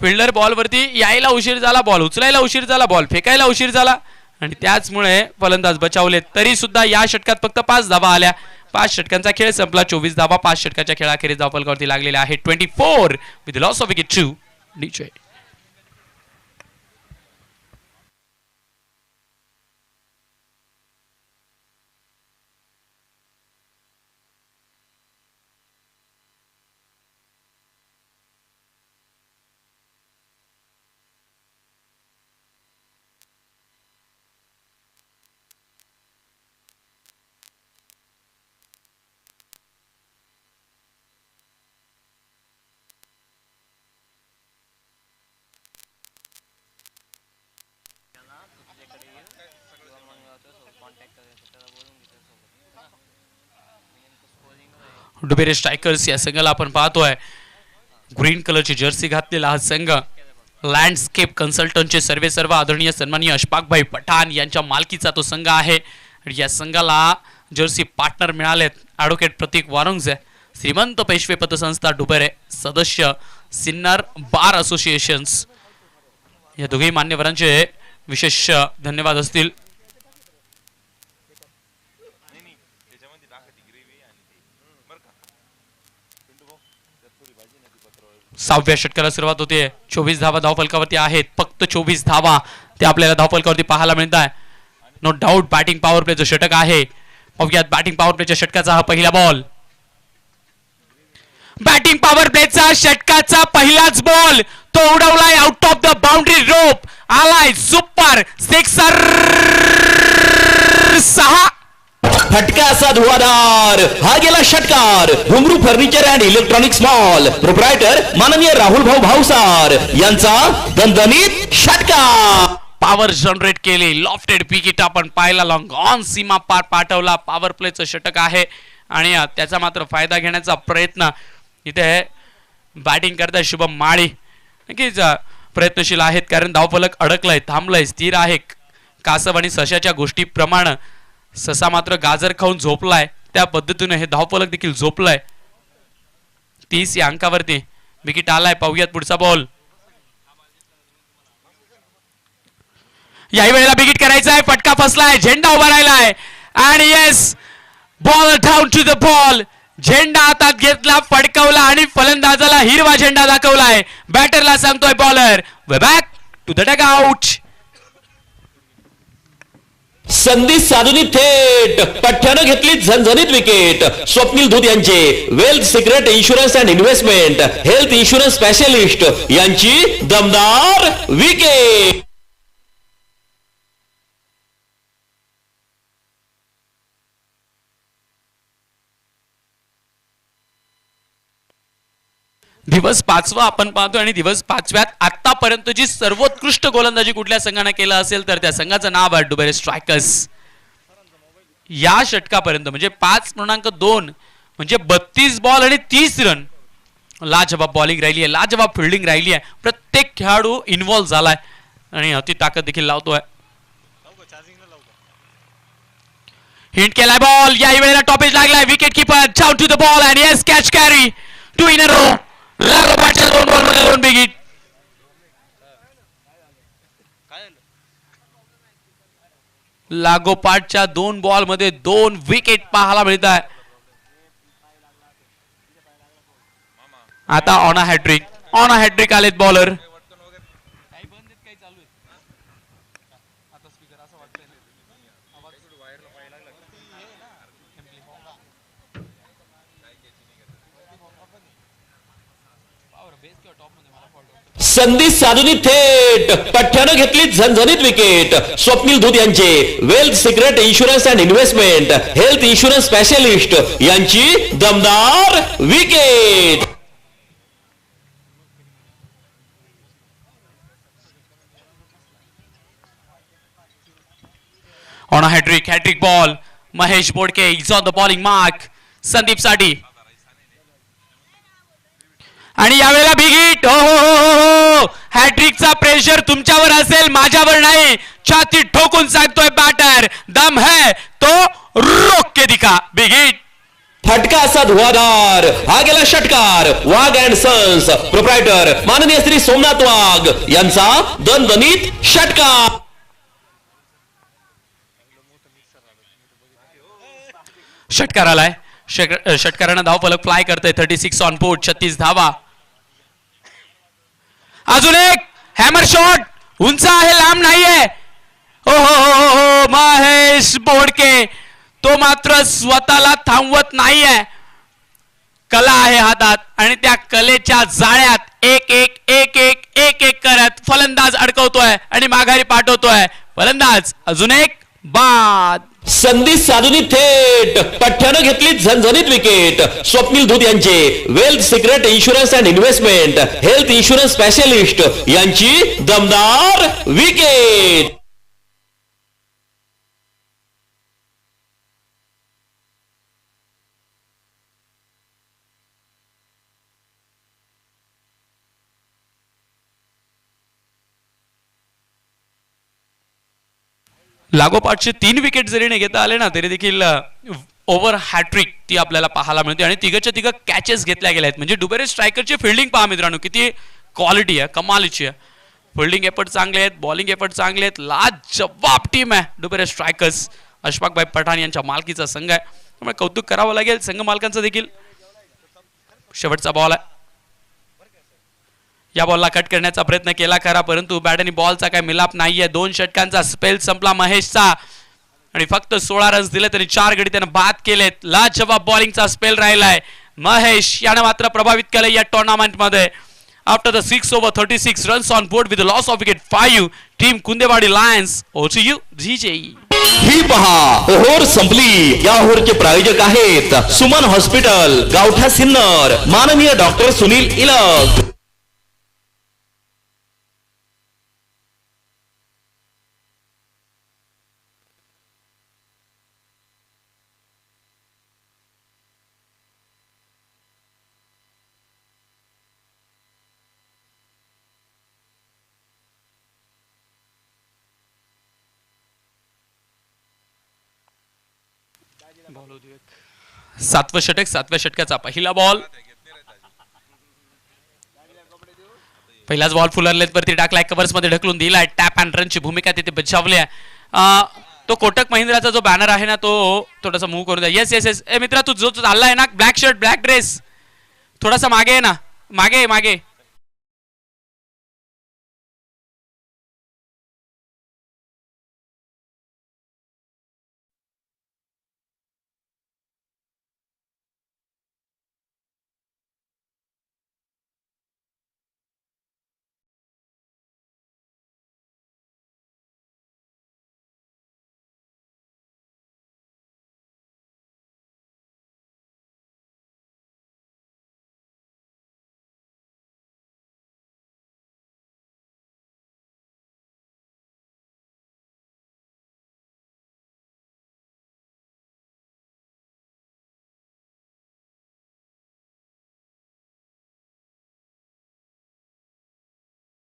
फिल्डर बॉल वरती यायला उशीर झाला. बॉल उचलायला उशीर झाला. बॉल फेकायला उशीर झाला आणि त्याचमुळे फलंदाज बचावले. तरी सुद्धा या षटकात फक्त 5 धावा आल्या. 5 षटकांचा खेळ संपला. 24 धावा 5 षटकाच्या खेळाखेरीज धावफलकावरती लागलेल्या आहेत. 24 with loss of wicket 2 DJ. Dubere strikers या संघाला आपण पाहतोय. ग्रीन कलरची जर्सी घातलेला हा संघ लँडस्केप कन्सल्टंटचे सर्वे सर्व आदरणीय सन्माननीय अशफाकभाई पठाण यांच्या मालकीचा तो संघ आहे. या संघाला जर्सी पार्टनर मिळालेत ॲडव्होकेट प्रतीक वारुंजे, श्रीमंत पेशवे पतसंस्था डुबेरे, सदस्य सिन्नर बार असोसिएशन्स. या दोघेही मान्यवरांचे विशेष धन्यवाद असतील. 6व्या षटकाला सुरुवात होते. 24 धावा धावफलकावरती आहेत. फक्त 24 धावा ते आपल्याला धावफलकावरती पाहायला मिळत आहे. नो डाऊट बॅटिंग पॉवर प्लेचं षटक आहे. पाहूयात बॅटिंग पॉवर प्लेच्या षटकाचा हा पहिला बॉल. बॅटिंग पॉवर प्लेचा षटकाचा पहिलाच बॉल तो उडवलाय out of the boundary rope. आलाय सुपर सिक्सर. 6 फटका असा धुवाधार हा गेला षटकार. घुंगरू furniture and electronics mall proprietor माननीय राहुल भाऊ भावसार यांचा दणदणीत षटकार. पॉवर जनरेट केली. लॉफ्टेड विकेट आपण पाहिला. लॉंग ऑन सीमा पार पाठवला. पॉवर प्लेचं षटक आहे आणि त्याचा मात्र फायदा घेण्याचा प्रयत्न इथे बॅटिंग करताय शुभम माळी. नक्कीच प्रयत्नशील आहेत कारण धावफलक अडकलाय, थांबलाय, स्थिर आहे. कासव आणि सशाच्या गोष्टीप्रमाणे ससा मात्र गाजर खाऊन झोपलाय. त्या पद्धतीने हे धावफलक देखील झोपलाय. 30 या अंकावरती विकेट आलाय. पाहूयात पुढचा बॉल. याही वेळेला विकेट करायचा आहे. फटका फसलाय. झेंडा उभा राहिलाय आणि yes ball down to the ball. झेंडा हातात घेतला, फडकवला आणि फलंदाजाला हिरवा झेंडा दाखवलाय. बॅटरला सांगतोय bowler back to the dugout. संधी साधूनी थेट पठ्ठ्यानं घेतली झणझणीत विकेट. स्वप्नील धूत यांचे wealth secret insurance and investment health insurance specialist यांची दमदार विकेट. दिवस 5वा आपण पाहतो आणि दिवस 5व्यात आतापर्यंतची सर्वोत्कृष्ट गोलंदाजी कुठल्या संघाने केला असेल तर त्या संघाचं नाव आहे डुबेरे स्ट्रायकर्स. या षटकापर्यंत म्हणजे 5.2 म्हणजे 32 बॉल आणि 30 रन. लाजवाब बॉलिंग राहिली आहे, लाजवाब फिल्डिंग राहिली आहे. प्रत्येक खेळाडू इन्व्हॉल्व झालाय आणि अति ताकद देखील लावतोय. हिट केलाय बॉल. याही वेळेला टॉपेज लागलाय. Wicket keeper down to the ball and yes catch carry 2 in a row. लागोपाठच्या 2 बॉलमध्ये 2 विकेट. लागोपाठच्या 2 बॉलमध्ये 2 विकेट पाहायला मिळत आहे. आता ऑन अ हॅट्रिक आलेत बॉलर. संधी साधूनी थेट पठ्ठ्यानं घेतली झणझणीत विकेट. स्वप्नील धूत यांचे wealth secret insurance and investment health insurance specialist यांची दमदार wicket. On a hattrick ball Mahesh Bodke is on the bowling mark Sandeep साठी आणि यावेळेला बिग हिट हो हॅट्रिकचा प्रेशर तुमच्यावर असेल माझ्यावर नाही छाती ठोकून सांगतोय बॅटर दम है तो रोक के दिखा बिग हिट फटका असा धुवाधार हा गेला षटकार वाघ अँड सन्स प्रोप्रायटर माननीय श्री सोमनाथ वाघ यांचा दणदणीत षटकार षटकार आलाय षटकारानं धाव फलक फ्लाय करतोय 36 ऑन बोर्ड 36 धावा अजून एक हॅमर शॉट उंच आहे लांब नाहीये हो महेश बोडके तो मात्र स्वतःला थांबवत नाहीये कला आहे हातात आणि त्या कलेच्या जाळ्यात एक एक करत फलंदाज अडकवतोय आणि माघारी पाठवतोय फलंदाज अजून एक बाद संधी साधूनी थेट पठ्ठ्यानं घेतली झणझणीत विकेट स्वप्नील धूत यांचे wealth secret insurance and investment health insurance specialist यांची दमदार विकेट लागोपाठचे 3 विकेट जरी नाही घेता आले ना तरी देखील ओव्हर हॅट्रिक ती आपल्याला पाहायला मिळते आणि तिघच्या तिघ कॅचेस घेतल्या गेल्या आहेत म्हणजे डुबेरे स्ट्रायकरची फिल्डिंग पहा मित्रांनो किती क्वालिटी आहे कमालीची आहे फिल्डिंग एफर्ट चांगले आहेत बॉलिंग एफर्ट चांगले आहेत लाजवाब टीम आहे डुबेरे स्ट्रायकर्स अशफाकभाई पठाण यांच्या मालकीचा संघ आहे त्यामुळे कौतुक करावं लागेल संघ मालकांचं देखील शेवटचा बॉल आहे या बॉलला कट करण्याचा प्रयत्न केला खरा परंतु बॅट आणि बॉलचा काय मिलाप नाहीये 2 षटकांचा स्पेल संपला महेशचा आणि फक्त 16 रन्स दिले तरी 4 गडी त्यानं बाद केलेत लाजवाब बॉलिंगचा स्पेल राहिलाय महेश यानं मात्र प्रभावित केलं या टुर्नामेंट मध्ये after the 6 over 36 runs on board with loss of wicket 5 team Kundewadi lions over to you G J पहा ओहोर संपली या ओहोरचे प्रायोजक आहेत सुमन हॉस्पिटल गावठा सिन्नर माननीय डॉक्टर सुनील इलक सातव्या षटकाचा पहिला बॉल पहिलाच बॉल फुलर लेंथ वरती टाकलाय कव्हर्स मध्ये ढकलून दिलाय टॅप अँड रनची भूमिका तिथे बजावली आहे तो कोटक महिंद्राचा जो बॅनर आहे ना तो थोडासा मूव्ह करून द्या येस येस येस ए मित्रा तू जो चाललाय ना ब्लॅक शर्ट ब्लॅक ड्रेस थोडासा मागे आहे ना मागे मागे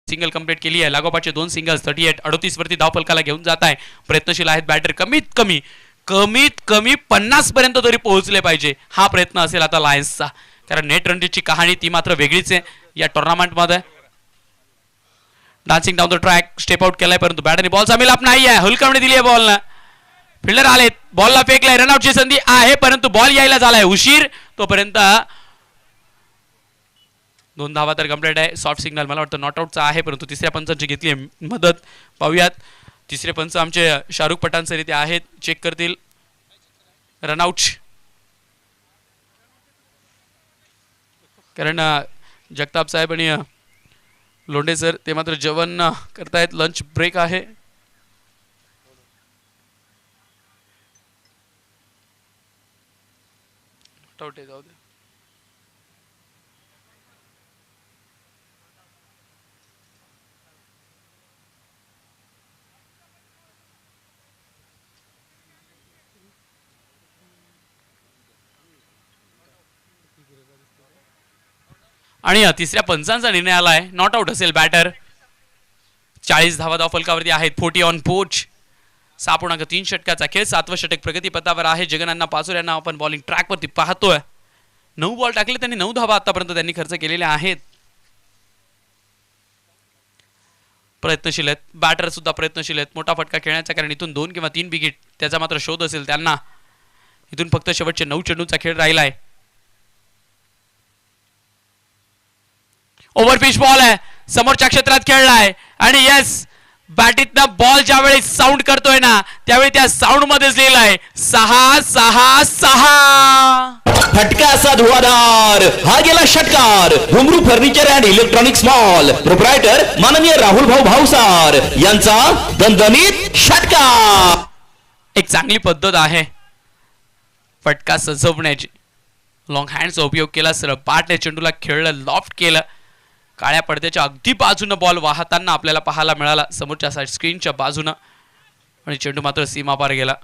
सिंगल कंप्लीट केली आहे लागोपाठचे 2 सिंगल्स 38 वरती धाव फलकाला घेऊन जात आहे प्रयत्नशील आहेत बॅटर कमीत कमी 50 पर्यंत तरी पोहोचले पाहिजे हा प्रयत्न असेल आता लायन्सचा कारण नेट रनची कहाणी ती मात्र वेगळीच आहे या टुर्नामेंट मध्ये dancing down the track step out केलाय परंतु बॅट आणि बॉलचा मिलाप नाही आहे हुलकावणी दिली आहे बॉलला फिल्डर आलेत बॉलला फेकलाय रनआउटची संधी आहे परंतु बॉल यायला झालाय उशीर तोपर्यंत 2 धावा तर कंप्लीट आहे सॉफ्ट सिग्नल मला वाटतं नॉट आउटचा आहे परंतु तिसऱ्या पंचांची घेतली मदत पाहूयात तिसरे पंच आमचे शाहरुख पठाण सर इथे आहेत चेक करतील रनआउट कारण जगताप साहेब आणि लोंढे सर ते मात्र जेवण करतायत लंच ब्रेक आहे जाऊ दे आणि तिसऱ्या पंचांचा निर्णय आलाय, नॉट आउट असेल बॅटर. 40 धावा धाव फलकावरती आहेत. 40 ऑन पोच. 6.3 षटकाचा खेळ. 7वं षटक प्रगतीपथावर आहे. जगन्नाथ पाचोर यांना आपण बॉलिंग ट्रॅकवरती पाहतोय. 9 बॉल टाकले त्यांनी. 9 धावा आतापर्यंत त्यांनी खर्च केलेल्या आहेत. प्रयत्नशील आहेत. बॅटर सुद्धा प्रयत्नशील आहेत मोठा फटका खेळण्याचा, कारण इथून 2 किंवा 3 विकेट त्याचा मात्र शोध असेल त्यांना. इथून फक्त शेवटचे 9 चेंडूचा खेळ राहिलाय. ओव्हरपिच बॉल आहे, समोरच्या क्षेत्रात खेळलाय आणि येस, बॅटीतनं बॉल ज्यावेळी साऊंड करतोय ना त्यावेळी त्या साऊंड मध्येच लिहिलाय 6-6-6. फटका असा धुवाधार, हा गेला षटकार. घुंगरू furniture and electronics mall, proprietor माननीय राहुल भाऊ भावसार यांचा दणदणीत षटकार. एक चांगली पद्धत आहे फटका सजवण्याची. लॉंग हँडचा उपयोग केला, सरळ पाठ चेंडूला खेळलं, लॉफ्ट केलं. काळ्या पडद्याच्या अगदी बाजूनं बॉल वाहताना आपल्याला पाहायला मिळाला, समोरच्या साईड स्क्रीनच्या बाजूनं, आणि चेंडू मात्र सीमापार गेला.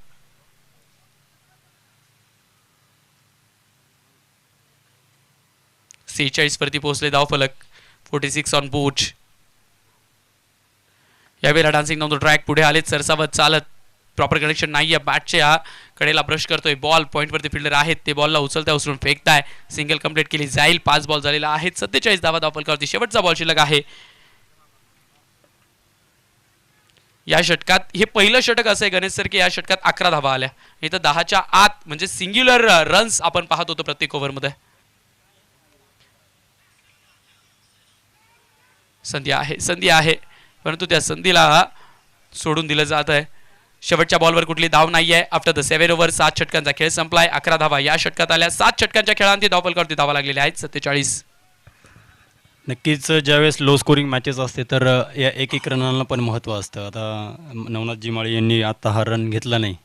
वरती पोहोचले धावफलक. 46 ऑन बोच. यावेळेला डान्सिंग डाऊन द ट्रॅक पुढे आलेत सरसावत चालत. प्रॉपर कनेक्शन नाहीये बॅटच्या कडेला, ब्रश करतोय बॉल. पॉईंटवरती फिल्डर आहेत, ते बॉलला उचलता उचलून फेकताय. सिंगल कंप्लीट केली जाईल. 5 बॉल झालेला आहेत. 47 धावा धावफलकावरती. शेवटचा बॉल शिल्लक आहे या षटकात. हे पहिलं षटक असं आहे गणेश सर की या षटकात 11 धावा आल्या. इथं 10च्या आत म्हणजे सिंग्युलर रन्स आपण पाहत होतो प्रत्येक ओव्हरमध्ये. संधी आहे परंतु त्या संधीला सोडून दिलं जात आहे. शेवटच्या बॉलवर कुठली धाव नाहीये. आफ्टर द 7 ओव्हर 7 षटकांचा खेळ संपलाय. 11 धावा या षटकात आल्या. 7 षटकांच्या खेळांती धावफलकावरती धावा लागलेल्या आहेत 47. नक्कीच ज्यावेळेस लो स्कोरिंग मॅचेस असते तर या एक रनाला पण महत्त्व असतं. आता नवनाथजी माळी यांनी आता हा रन घेतला नाही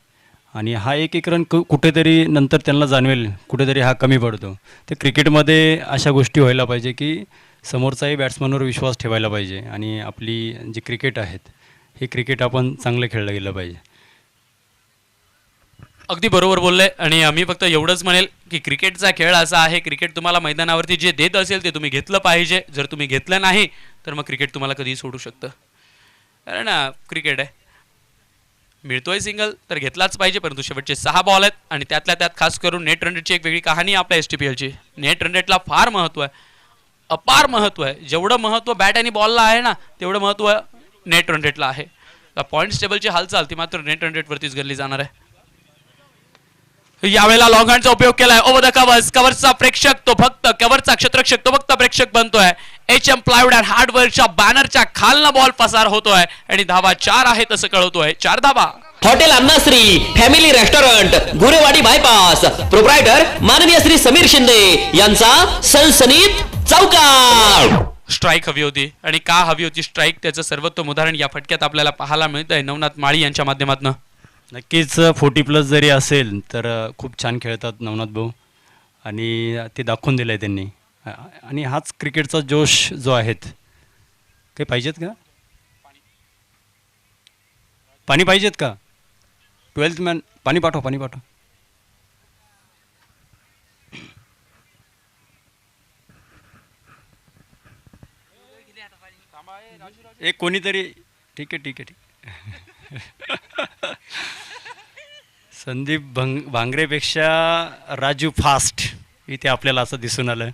आणि हा एक रन कुठेतरी नंतर त्यांना जाणवेल कुठेतरी हा कमी पडतो. तर क्रिकेटमध्ये अशा गोष्टी व्हायला पाहिजे की समोरचाही बॅट्समनवर विश्वास ठेवायला पाहिजे आणि आपली जी क्रिकेट आहेत हे क्रिकेट आपण चांगलं खेळलं गेलं पाहिजे. अगदी बरोबर बोलले. आणि मी फक्त एवढंच म्हणेल की क्रिकेटचा खेळ असा आहे, क्रिकेट तुम्हाला मैदानावरती जे देत असेल ते तुम्ही घेतलं पाहिजे. जर तुम्ही घेतलं नाही तर मग क्रिकेट तुम्हाला कधीही सोडू शकतं. कारण क्रिकेट आहे, मिळतोय सिंगल तर घेतलाच पाहिजे. परंतु शेवटचे 6 बॉल आहेत आणि त्यातल्या त्यात खास करून नेट रन रेटची एक वेगळी कहाणी आपल्या STPLची. नेट रन रेटला फार महत्त्व आहे, अपार महत्त्व आहे. जेवढं महत्त्व बॅट आणि बॉलला आहे ना तेवढं महत्त्व नेट रन रेटला आहे. पॉईंट्स टेबलची हालचाल ती मात्र नेट रन रेटवरतीच गणली जाणार आहे. यावेळेला लॉंग हँडचा उपयोग केलाय. ओव्हर द कव्हर्स, कव्हरचा प्रेक्षक तो फक्त, कव्हरचा क्षेत्ररक्षक तो फक्त प्रेक्षक बनतोय. HM प्लायवूड अँड हार्डवेअरच्या बॅनरच्या खालनं बॉल पसार होतोय आणि धावा 4 आहेत असं कळवतोय. 4 धावा. Hotel Annashri family restaurant, Gurewadi bypass, proprietor माननीय श्री समीर शिंदे यांचा सनसनीत चौकार. स्ट्राईक हवी होती आणि का हवी होती स्ट्राईक त्याचं सर्वोत्तम उदाहरण या फटक्यात आपल्याला पाहायला मिळतंय नवनाथ माळी यांच्या माध्यमातून. नक्कीच 40+ जरी असेल तर खूप छान खेळतात नवनाथ भाऊ आणि ते दाखवून दिलं आहे त्यांनी. आणि हाच क्रिकेटचा जोश जो आहेत. काही पाहिजेत का पाणी पाहिजेत का 12th मॅन? पाणी पाठव, पाणी पाठव. एक कोणीतरी ठीक आहे. संदीप भांगरेपेक्षा राजू फास्ट इथे आपल्याला असं दिसून आलं.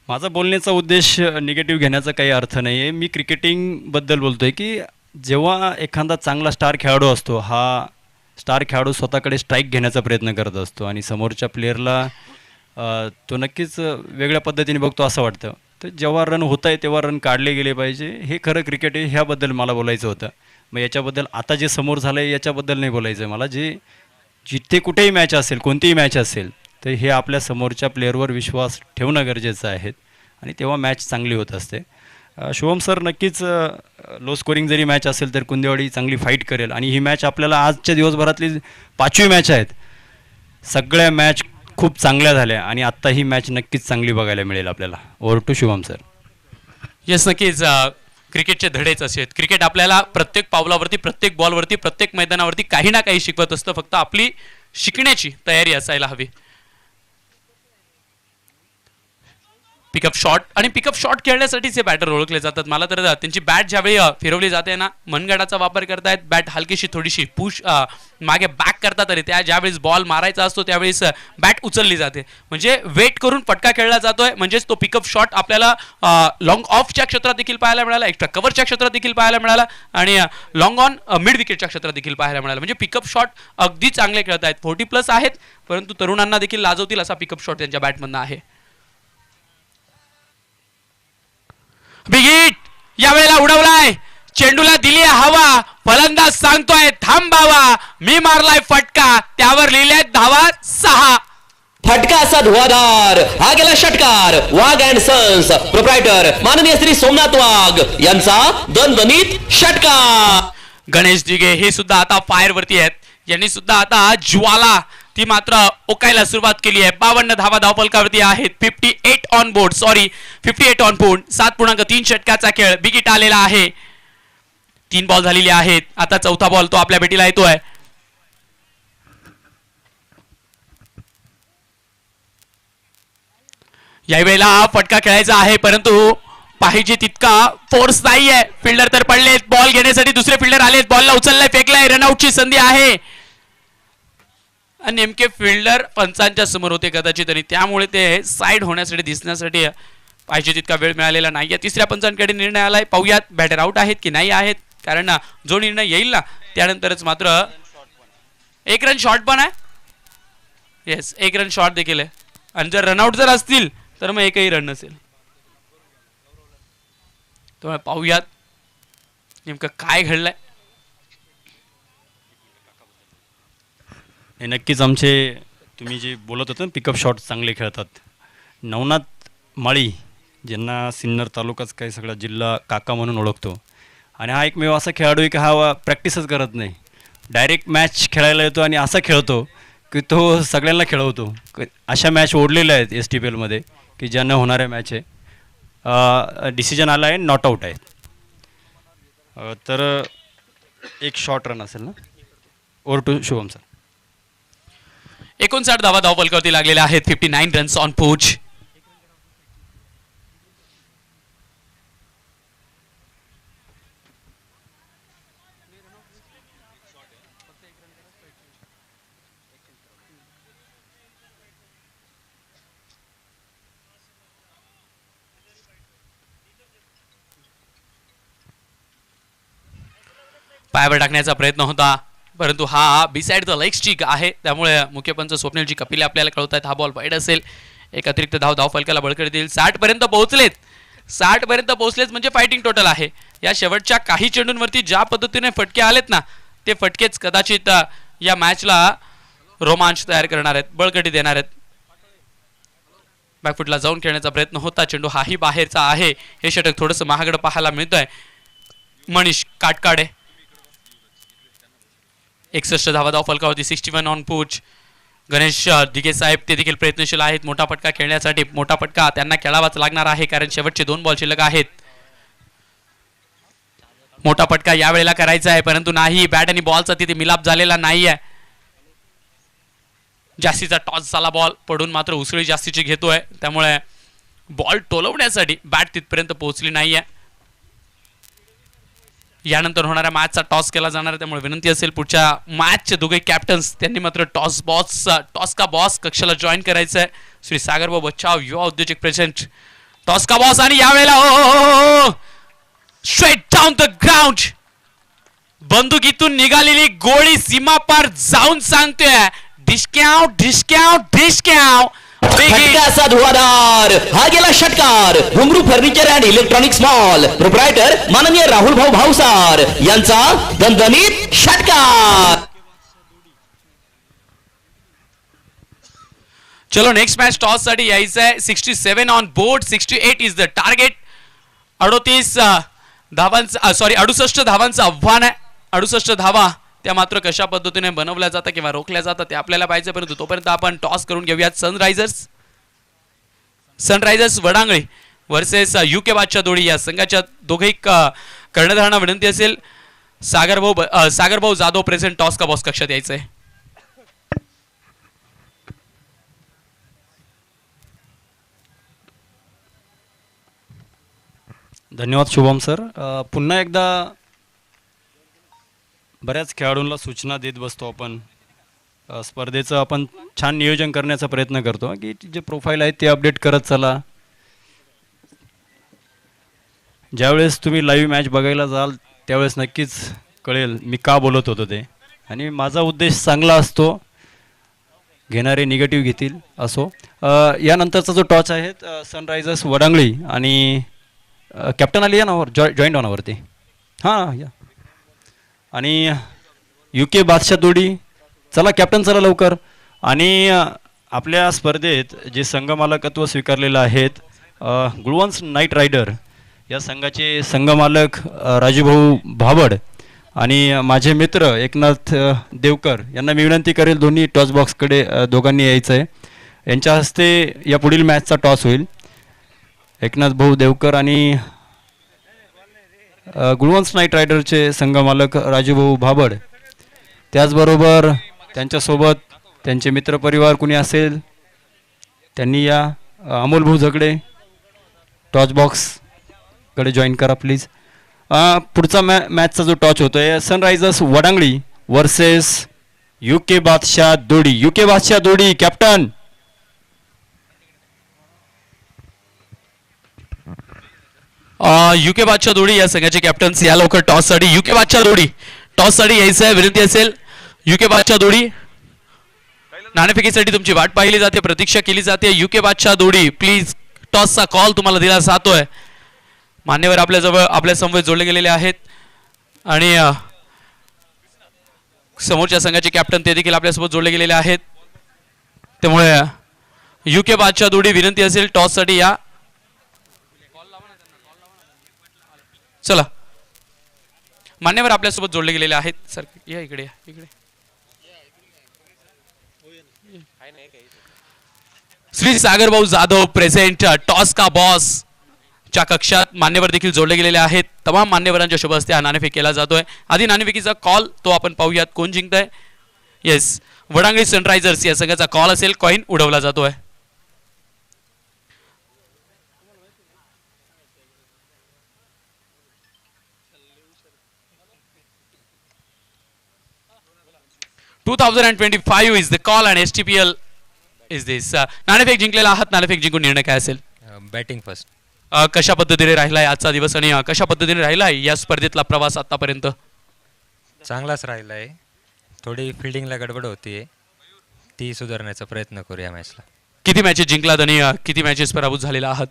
माझा बोलण्याचा उद्देश निगेटिव्ह घेण्याचा काही अर्थ नाही आहे. मी क्रिकेटिंगबद्दल बोलतो आहे की जेव्हा एखादा चांगला स्टार खेळाडू असतो, हा स्टार खेळाडू स्वतःकडे स्ट्राईक घेण्याचा प्रयत्न करत असतो आणि समोरच्या प्लेअरला तो नक्कीच वेगळ्या पद्धतीने बघतो असं वाटतं. तर जेव्हा रन होत आहे तेव्हा रन काढले गेले पाहिजे. हे खरं क्रिकेट आहे, ह्याबद्दल मला बोलायचं होतं. मग याच्याबद्दल आता जे समोर झालं आहे याच्याबद्दल नाही बोलायचं आहे मला. जिथे कुठेही मॅच असेल, कोणतीही मॅच असेल तर हे आपल्या समोरच्या प्लेअरवर विश्वास ठेवणं गरजेचं आहे आणि तेव्हा मॅच चांगली होत असते. शुभम सर नक्कीच लो स्कोरिंग जरी मॅच असेल तर कुंदेवाडी चांगली फाईट करेल आणि ही मॅच आपल्याला आजच्या दिवसभरातली 5वी मॅच आहेत. सगळ्या मॅच खूप चांगल्या झाल्या आणि आत्ता ही मॅच नक्कीच चांगली बघायला मिळेल आपल्याला. Over to Shubham sir. Yes, नक्कीच क्रिकेटचे धडेच असे आहेत. क्रिकेट आपल्याला प्रत्येक पावलावरती, प्रत्येक बॉलवरती, प्रत्येक मैदानावरती काही ना काही शिकवत असतं. फक्त आपली शिकण्याची तयारी असायला हवी. पिकअप शॉट आणि पिकअप शॉट खेळण्यासाठीच हे बॅटर ओळखले जातात. मला तर त्यांची बॅट ज्यावेळी फिरवली जाते ना, मनगडाचा वापर करतायत, बॅट हलकीशी थोडीशी पुश मागे बॅक करतात, तरी त्या ज्यावेळेस बॉल मारायचा असतो त्यावेळेस बॅट उचलली जाते, म्हणजे वेट करून फटका खेळला जातोय. म्हणजेच तो पिकअप शॉट आपल्याला लॉंग ऑफच्या क्षेत्रात देखील पाहायला मिळाला, एक्स्ट्रा कव्हरच्या क्षेत्रात देखील पाहायला मिळाला आणि लॉंग ऑन मिड विकेटच्या क्षेत्रात देखील पाहायला मिळाला. म्हणजे पिकअप शॉट अगदी चांगले खेळत आहेत. 40+ आहेत, परंतु तरुणांना देखील लाजवतील असा पिकअप शॉट त्यांच्या बॅटमधनं आहे. बिग हिट यावेळेला उडवलाय, चेंडूला दिली हवा, फलंदाज सांगतोय थांबावा, मी मारलाय फटका, त्यावर लिहिलेय धावा 6. फटका असा धुवाधार, हा गेला षटकार. वाघ अँड सन्स प्रोप्रायटर माननीय श्री सोमनाथ वाघ यांचा दणदणीत षटकार. गणेश दिघे हे सुद्धा आता फायर वरती आहेत, यांनी सुद्धा आता ज्वाला ती मात्र ओकायला सुरुवात केली आहे. 52 धावा धावफलकावरती आहेत. 58 ऑन बोर्ड, 7.3 षटकाचा खेळ. बिगिट आलेला आहे, 3 बॉल झालेले आहेत, आता चौथा बॉल तो आपल्या भेटीला येतोय. यावेळेला फटका खेळायचा आहे, परंतु पाहिजे तितका फोर्स नाहीये. फिल्डर तर पडलेत, बॉल घेण्यासाठी दुसरे फिल्डर आलेत, बॉलला उचललाय, फेकलाय, रनआउटची संधी आहे. आणि नेमके फिल्डर पंचांच्या समोर होते कदाचित, आणि त्यामुळे ते साईड होण्यासाठी दिसण्यासाठी पाहिजे तितका वेळ मिळालेला नाही. तिसऱ्या पंचांकडे निर्णय आलाय, पाहूयात बॅटर आउट आहेत की नाही आहेत, कारण जो निर्णय येईल ना त्यानंतरच मात्र 1 रन शॉट पण आहे. येस, 1 रन शॉट देखील आहे, आणि जर रनआउट जर असतील तर मग एकही रन नसेल. त्यामुळे पाहूयात नेमकं काय घडलंय. हे नक्कीच आमचे तुम्ही जे बोलत होतं पिकअप शॉट चांगले खेळतात. नवनाथ माळी ज्यांना सिन्नर तालुकाच काही सगळा जिल्हा काका म्हणून ओळखतो, आणि हा एकमेव असा खेळाडू आहे की हा प्रॅक्टिसच करत नाही, डायरेक्ट मॅच खेळायला येतो आणि असा खेळतो की तो सगळ्यांना खेळवतो. अशा मॅच ओढलेल्या आहेत STPLमध्ये की ज्या न होणाऱ्या मॅच आहे. डिसिजन आला आहे, नॉट आऊट आहे. तर 1 शॉर्ट रन असेल ना. Over to Shubham sir. 59 धावा धावफलकावरती लागलेल्या आहेत. 59 रन्स ऑन पूच. पायावर टाकण्याचा प्रयत्न होता, परंतु हा बिसाइड द लेग स्टिक आहे, त्यामुळे मुख्यपंच स्वप्नीलजी कपिले आपल्याला कळवत आहेत हा बॉल वाईड असेल. एक अतिरिक्त धाव फलकाला बळकटी देईल. 60 पर्यंत पोहोचलेत, 60 पर्यंत पोहोचलेत म्हणजे फायटिंग टोटल आहे. या शेवटच्या काही चेंडूंवरती ज्या पद्धतीने फटके आलेत ना, ते फटकेच कदाचित या मॅचला रोमांच तयार करणार आहेत, बळकटी देणार आहेत. बॅकफुटला जाऊन खेळण्याचा प्रयत्न होता, चेंडू हाही बाहेरचा आहे. हे षटक थोडंसं महागडं पाहायला मिळतंय. मनीष काटकाडे 61 धावा धावफलकावरती. 61 ऑन पूच. गणेश दिघे साहेब ते देखील प्रयत्नशील आहेत मोठा फटका खेळण्यासाठी. मोठा फटका त्यांना खेळावाच लागणार आहे, कारण शेवटचे 2 बॉल शिल्लक आहेत. मोठा फटका यावेळेला करायचा आहे, परंतु नाही, बॅट आणि बॉलचा तिथे मिलाप झालेला नाहीये. जास्तीचा टॉस झाला, बॉल पडून मात्र उसळी जास्तीची घेतोय, त्यामुळे बॉल टोलवण्यासाठी बॅट तिथपर्यंत पोहोचली नाहीये. यानंतर होणाऱ्या मॅचचा टॉस केला जाणार, त्यामुळे विनंती असेल पुढच्या मॅचचे दोघे कॅप्टन्स त्यांनी मात्र टॉस का बॉस कक्षाला जॉईन करायचं आहे. श्री सागरभाऊ बच्चाव युवा उद्योजक प्रेझेंट. टॉस का बॉस, आणि यावेळेला स्ट्रेट डाऊन द ग्राउंड. बंदुकीतून निघालेली गोळी सीमा पार जाऊन सांगतोय डिस्काउंट डिस्काउंट डिस्काउंट. फटका असा धुवाधार, हा गेला षटकार. घुंगरू furniture and electronics mall proprietor माननीय राहुल भाऊ भावसार यांचा दणदणीत षटकार. चलो नेक्स्ट मॅच टॉस साठी यायचं आहे. 67 on board, 68 is the target. 68 धावांचं आव्हान आहे. 68 धावा त्या मात्र कशा पद्धतीने बनवल्या जातात किंवा रोखल्या जातात ते आपल्याला पाहिजे, परंतु तोपर्यंत आपण टॉस करून घेऊयात. सनरायझर्स वडांगळी वर्सेस UK बादच्या जोडी, या संघाच्या दोघेही कर्णधारांना विनंती असेल सागरभाऊ जाधव प्रेझेंट टॉस का बॉस कक्षात यायचंय. धन्यवाद शुभम सर. पुन्हा एकदा बऱ्याच खेळाडूंना सूचना देत बसतो आपण. स्पर्धेचं आपण छान नियोजन करण्याचा प्रयत्न करतो की जे प्रोफाईल आहे ते अपडेट करत चला. ज्यावेळेस तुम्ही लाईव्ह मॅच बघायला जाल त्यावेळेस नक्कीच कळेल मी का बोलत होतो ते. आणि माझा उद्देश चांगला असतो, घेणारे निगेटिव्ह घेतील असो. यानंतरचा जो टॉच आहे सनरायझर्स वडांगळी आणि कॅप्टन आली या नावावर जॉईंट ऑनावरती. हां या. आणि UK बादशाह जोडी. चला कॅप्टन चला लवकर. आणि आपल्या स्पर्धेत जे संघमालकत्व स्वीकारलेलं आहेत गुळवंश नाईट रायडर या संघाचे संघमालक राजूभाऊ भाबड आणि माझे मित्र एकनाथ देवकर यांना मी विनंती करेल दोन्ही टॉस बॉक्सकडे दोघांनी यायचं आहे. यांच्या हस्ते या पुढील मॅचचा टॉस होईल. एकनाथ भाऊ देवकर आणि गुळवंश नाईट रायडरचे संघमालक राजूभाऊ भाबड, त्याचबरोबर त्यांच्यासोबत त्यांचे मित्रपरिवार कुणी असेल त्यांनी या. अमोल भाऊ झगडे टॉस बॉक्सकडे जॉईन करा प्लीज. पुढचा मॅचचा जो टॉच होतो आहे सनरायझर्स वडांगळी वर्सेस UK बादशाह दोडी. UK बादशाह दोडी कॅप्टन. UK बादशाह दोडी या संघाचे कॅप्टन्स या लवकर टॉससाठी. UK बादशाह दोडी टॉससाठी यायचं आहे, विनंती असेल. UK बादशाह दोडी नाणेफेकीसाठी तुमची वाट पाहिली जाते, प्रतीक्षा केली जाते. UK बादशाह दोडी प्लीज टॉसचा कॉल तुम्हाला दिला जातोय. मान्यवर आपल्याजवळ आपल्या समवेत जोडले गेलेले आहेत आणि समोरच्या संघाचे कॅप्टन ते देखील आपल्यासोबत जोडले गेलेले आहेत. त्यामुळे UK बादशाह दोडी विनंती असेल टॉससाठी या. चला मान्यवर आपल्यासोबत जोडले गेलेले आहेत. सर या इकडे, इकडे. श्री सागरभाऊ जाधव प्रेझेंट टॉस का बॉस च्या कक्षात मान्यवर देखील जोडले गेलेले आहेत. तमाम मान्यवरांच्या शुभ हस्ते हा नाणेफेक केला जातोय. आधी नाणेफेकीचा कॉल तो आपण पाहूयात कोण जिंकतंय. येस वडांगळी सनरायझर्स या संघाचा कॉल असेल, कॉइन उडवला जातोय. $2025 is the call and STPL is this. नाणेफेक जिंकलेला आहात, नाणेफेक जिंकून निर्णय काय असेल? Batting first. कशा पद्धतीने राहिलाय आजचा दिवस आणि कशा पद्धतीने राहिलाय या स्पर्धेतला प्रवास आतापर्यंत? चांगलाच राहिला आहे. थोडी फिल्डिंगला गडबड होतीये, ती सुधारण्याचा प्रयत्न करूया मॅचला. किती मॅचेस जिंकलात आणि किती मॅचेस पराभूत झालेला आहात?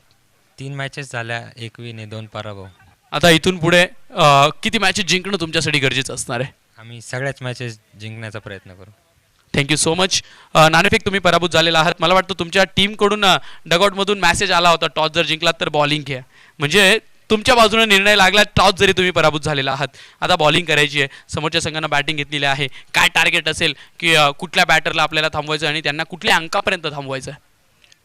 3 मॅचेस झाल्या, 1 विन आहे 2 पराभव. आता इथून पुढे किती मॅचेस जिंकणं तुमच्यासाठी गरजेचं असणार आहे? आम्ही सगळ्याच मॅचेस जिंकण्याचा प्रयत्न करू. Thank you so much. नाणेफेक तुम्ही पराभूत झालेला आहात. मला वाटतं तुमच्या टीमकडून डगआउटमधून मेसेज आला होता टॉस जर जिंकलात तर बॉलिंग घ्या. म्हणजे तुमच्या बाजूने निर्णय लागला टॉस जरी तुम्ही पराभूत झालेला आहात. आता बॉलिंग करायची आहे, समोरच्या संघानं बॅटिंग घेतलेली आहे. काय टार्गेट असेल की कुठल्या बॅटरला आपल्याला थांबवायचं आणि त्यांना कुठल्या अंकापर्यंत थांबवायचं?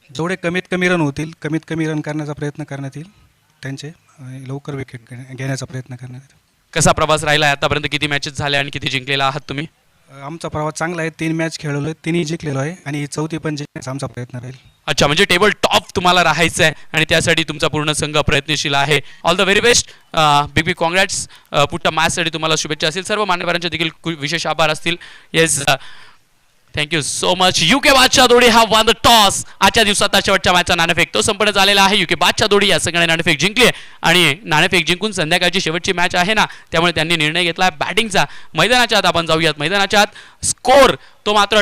जेवढे कमीत कमी रन होतील, कमीत कमी रन करण्याचा प्रयत्न करण्यात येईल. त्यांचे लवकर विकेट घेण्याचा प्रयत्न करण्यात येईल. कसा प्रवास राहिला आहे आतापर्यंत? किती मॅचेस झाल्या आणि किती जिंकलेला आहात तुम्ही? आमचा प्रवास चांगला आहे. 3 मॅच खेळलो, 3ही जिंकलेलो आहे आणि ही 4थी पण जिंकण्याचा आमचा प्रयत्न राहील. अच्छा, म्हणजे टेबल टॉप तुम्हाला राहायचं आहे आणि त्यासाठी तुमचा पूर्ण संघ प्रयत्नशील आहे. All the very best. Big big congrats. पुढच्या मॅचसाठी तुम्हाला शुभेच्छा असतील. सर्व मान्यवरांचे देखील विशेष आभार असतील. Yes thank you so much. UK बादशाह दोडी हा वन द टॉस. आजच्या दिवसात शेवटच्या मॅचचा नाणेफेक तो संपन्न झालेला आहे. UK बादशाह दोडी या संघाने नाणेफेक जिंकली आहे आणि नाणेफेक जिंकून संध्याकाळची शेवटची मॅच आहे ना, त्यामुळे त्यांनी निर्णय घेतला बॅटिंगचा. मैदानाच्या आत आपण जाऊयात. मैदानाच्या आत स्कोर तो मात्र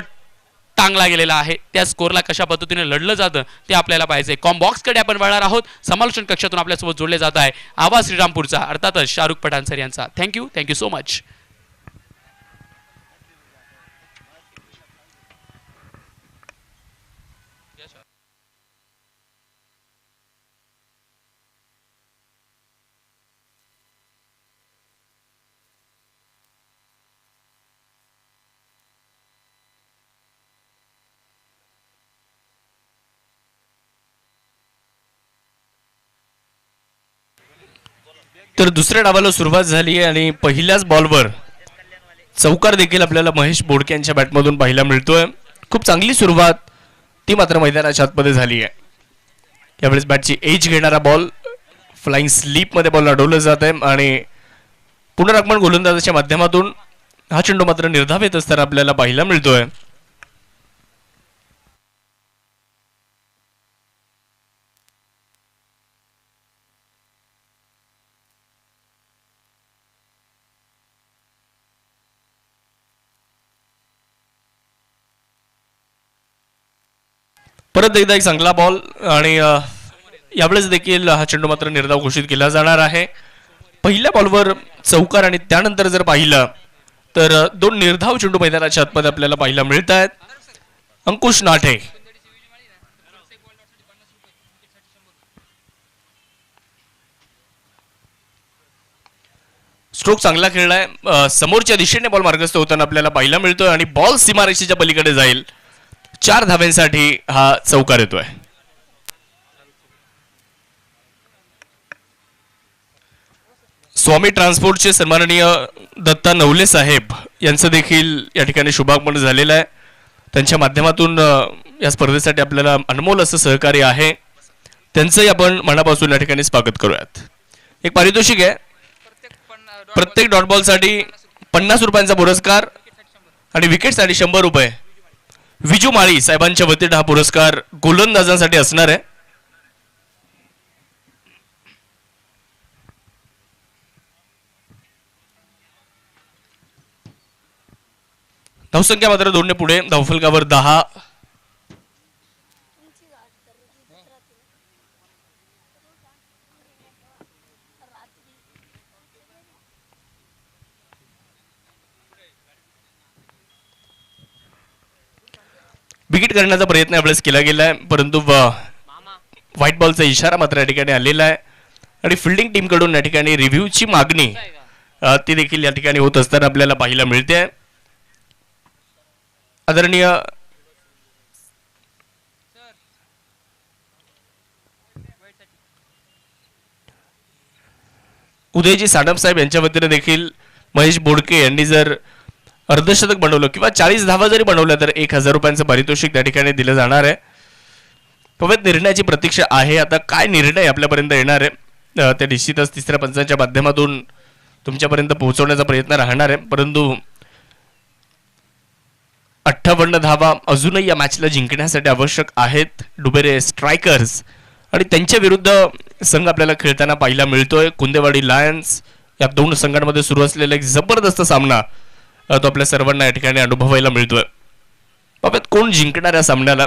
टांगला गेलेला आहे. त्या स्कोरला कशा पद्धतीने लढलं जातं ते आपल्याला पाहिजे. कॉम बॉक्सकडे आपण वळणार आहोत. समालोचन कक्षातून आपल्यासोबत जोडले जात आहे आवाज श्रीरामपूरचा, अर्थातच शाहरुख पठाण सर यांचा. Thank you so much. तर दुसऱ्या डावाला सुरुवात झाली आहे आणि पहिल्याच बॉलवर चौकार देखील आपल्याला महेश बोडके यांच्या बॅटमधून पाहायला मिळतोय. खूप चांगली सुरुवात ती मात्र मैदानाच्या आतमध्ये झाली आहे. यावेळेस बॅटची एज घेणारा बॉल फ्लाइंग स्लीपमध्ये बॉल अडवलं जात आहे आणि पुनरागमन गोलंदाजाच्या माध्यमातून हा चेंडू मात्र निर्धावित असताना आपल्याला पाहायला मिळतोय. परत एकदा एक चांगला बॉल आणि यावेळेस देखील हा चेंडू मात्र निर्धाव घोषित केला जाणार आहे. पहिल्या बॉलवर चौकार आणि त्यानंतर जर पाहिलं तर 2 निर्धाव चेंडू मैदानाच्या आतमध्ये आपल्याला पाहायला मिळत आहेत. अंकुश नाठे स्ट्रोक चांगला खेळलाय. समोरच्या दिशेने बॉल मार्गस्थ होताना आपल्याला पाहायला मिळतोय आणि बॉल सीमारेषेच्या पलीकडे जाईल. 4 धाव्यांसाठी हा चौकार येतोय. स्वामी ट्रान्सपोर्टचे सन्माननीय दत्ता नवले साहेब यांचं देखील या ठिकाणी शुभागमन झालेलं आहे. त्यांच्या माध्यमातून या स्पर्धेसाठी आपल्याला अनमोल असं सहकार्य आहे. त्यांचंही आपण मनापासून या ठिकाणी स्वागत करूयात. एक पारितोषिक आहे. प्रत्येक डॉट बॉलसाठी 50 रुपयांचा पुरस्कार आणि विकेटसाठी 100 रुपये. विजू माळी साहेबांच्या वतीने हा पुरस्कार गोलंदाजांसाठी असणार आहे. धावसंख्या मात्र 2 ने पुढे. धावफलकावर 10. विकेट करण्याचा प्रयत्न यावेळेस केला गेलाय परंतु व्हाईट बॉलचा इशारा मात्र या ठिकाणी आलेला आहे आणि फिल्डिंग टीम कडून या ठिकाणी रिव्ह्यूची मागणी ती देखील या ठिकाणी होत असताना आपल्याला पाहायला मिळते. आदरणीय उदयजी साडप साहेब यांच्या वतीने देखील महेश बोडके यांनी जर अर्धशतक बनवलं किंवा 40 धावा जरी बनवल्या तर 1000 रुपयांचं पारितोषिक त्या ठिकाणी दिलं जाणार आहे. पवित्र निर्णयाची प्रतीक्षा आहे. आता काय निर्णय आपल्यापर्यंत येणार आहे ते निश्चितच तिसऱ्या पंचांच्या माध्यमातून तुमच्यापर्यंत पोहोचवण्याचा प्रयत्न राहणार आहे. परंतु 58 धावा अजूनही या मॅचला जिंकण्यासाठी आवश्यक आहेत. डुबेरे स्ट्रायकर्स आणि त्यांच्या विरुद्ध संघ आपल्याला खेळताना पाहायला मिळतोय. कुंदेवाडी लायन्स या 2 संघांमध्ये सुरू असलेला एक जबरदस्त सामना तो आपल्या सर्वांना या ठिकाणी अनुभवायला मिळतोय. बाबत कोण जिंकणार या सामन्याला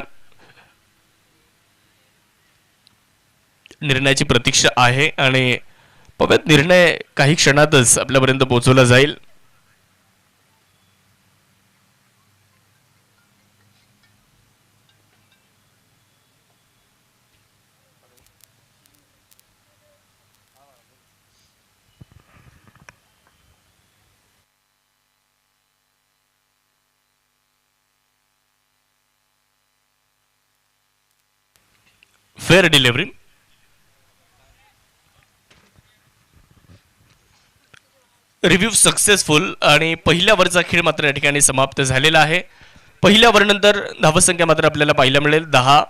निर्णयाची प्रतीक्षा आहे आणि बाबत निर्णय काही क्षणातच आपल्यापर्यंत पोहोचवला जाईल. फेअर डिलिव्हरी रिव्ह्यू सक्सेसफुल आणि पहिल्या वरचा खेळ मात्र या ठिकाणी समाप्त झालेला आहे. पहिल्या वर नंतर धावसंख्या मात्र आपल्याला पाहायला मिळेल 10.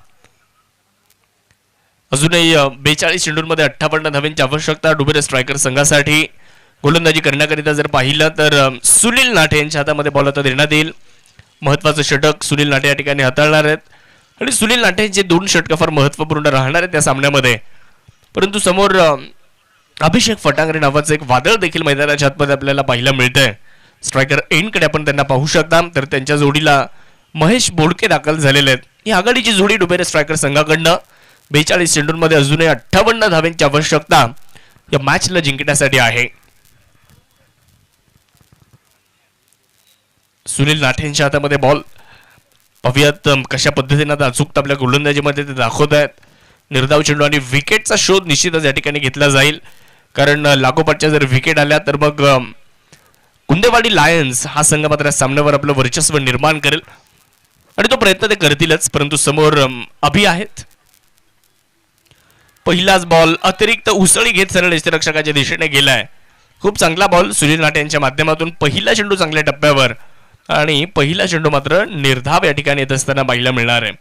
अजूनही 42 चेंडूंमध्ये 58 धावांची आवश्यकता डुबेरे स्ट्रायकर संघासाठी. गोलंदाजी करण्याकरिता जर पाहिलं तर सुनील नाटे यांच्या हातामध्ये बॉल आता देण्यात येईल. महत्वाचं षटक सुनील नाटे या ठिकाणी हाताळणार आहेत आणि सुनील नाटे यांचे 2 षटकं फार महत्वपूर्ण राहणार आहेत त्या सामन्यामध्ये. परंतु समोर अभिषेक फटांगरे नावाचं एक वादळ देखील मैदानाच्या आतमध्ये आपल्याला पाहायला मिळतंय. स्ट्रायकर एंडकडे आपण त्यांना पाहू शकता. तर त्यांच्या जोडीला महेश बोडके दाखल झालेले आहेत. ही आघाडीची जोडी डुबेरे स्ट्रायकर संघाकडनं 42 चेंडूंमध्ये अजूनही 58 धावांची आवश्यकता या मॅचला जिंकण्यासाठी आहे. सुनील नाटे यांच्या हातामध्ये बॉल. पाहूयात कशा पद्धतीने आता अचूकता आपल्या गोलंदाजीमध्ये ते दाखवत आहेत. निर्धाव चेंडू आणि विकेटचा शोध निश्चितच या ठिकाणी घेतला जाईल कारण लागोपाठच्या जर विकेट आल्या तर मग कुंदेवाडी लायन्स हा संघ मात्र सामन्यावर आपलं वर्चस्व निर्माण करेल आणि तो प्रयत्न ते करतीलच. परंतु समोर अभि आहेत. पहिलाच बॉल अतिरिक्त उसळी घेत सरळ यष्टिरक्षकाच्या दिशेने गेलाय. खूप चांगला बॉल सुनील नाटे यांच्या माध्यमातून. पहिला चेंडू चांगल्या टप्प्यावर आणि पहिला चेंडू मात्र निर्धाव या ठिकाणी येत असताना पाहायला मिळणार आहे.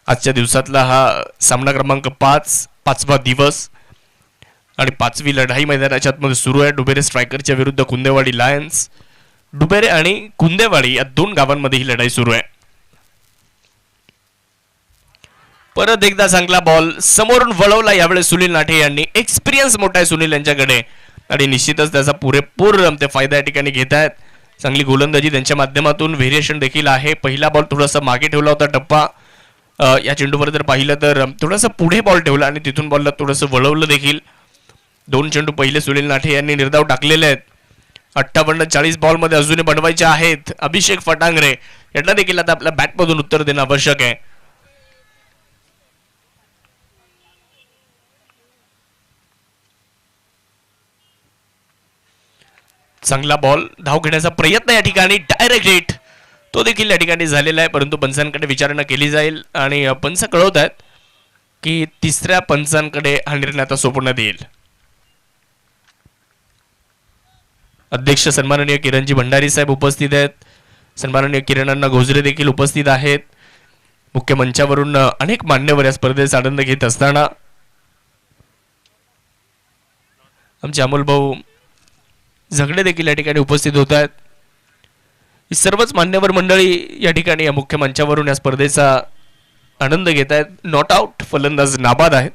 आजच्या दिवसातला हा सामना क्रमांक 5 पाचवा दिवस आणि 5वी लढाई मैदानाच्या आतमध्ये सुरू आहे. डुबेरे स्ट्रायकरच्या विरुद्ध कुंदेवाडी लायन्स. डुबेरे आणि कुंदेवाडी या 2 गावांमध्ये ही लढाई सुरू आहे. परत एकदा चांगला बॉल समोरून वळवला यावेळेस सुनील नाठे यांनी. एक्सपिरियन्स मोठा आहे सुनील यांच्याकडे आणि निश्चितच त्याचा पुरेपूर ते फायदा या ठिकाणी घेत आहेत. चांगली गोलंदाजी त्यांच्या माध्यमातून. व्हेरिएशन देखील आहे. पहिला बॉल थोडासा मागे ठेवला होता टप्पा. या चेंडूवर जर पाहिलं तर थोडासा पुढे बॉल ठेवला आणि तिथून बॉलला थोडंसं वळवलं देखील. 2 चेंडू पहिले सुनील नाठे यांनी निर्धाव टाकलेले आहेत. 58-40 बॉलमध्ये अजूनही बनवायचे आहेत. अभिषेक फटांगरे यांना देखील आता आपल्या बॅटमधून उत्तर देणं आवश्यक आहे. चांगला बॉल, धाव घेण्याचा प्रयत्न या ठिकाणी, डायरेक्ट हिट तो देखील या ठिकाणी झालेला आहे. परंतु पंचांकडे विचारणा केली जाईल आणि पंच कळवत आहेत की 3ऱ्या पंचांकडे हा निर्णय आता सोपवण्यात येईल. अध्यक्ष सन्माननीय किरणजी भंडारी साहेब उपस्थित आहेत. सन्माननीय किरणांना घोजरे देखील उपस्थित आहेत. मुख्य मंचावरून अनेक मान्यवर या स्पर्धेचा आनंद घेत असताना आमचे अमोल भाऊ झगडे देखील या ठिकाणी उपस्थित होत आहेत. सर्वच मान्यवर मंडळी या ठिकाणी या मुख्य मंचावरून या स्पर्धेचा आनंद घेत आहेत. नॉट आउट फलंदाज नाबाद आहेत.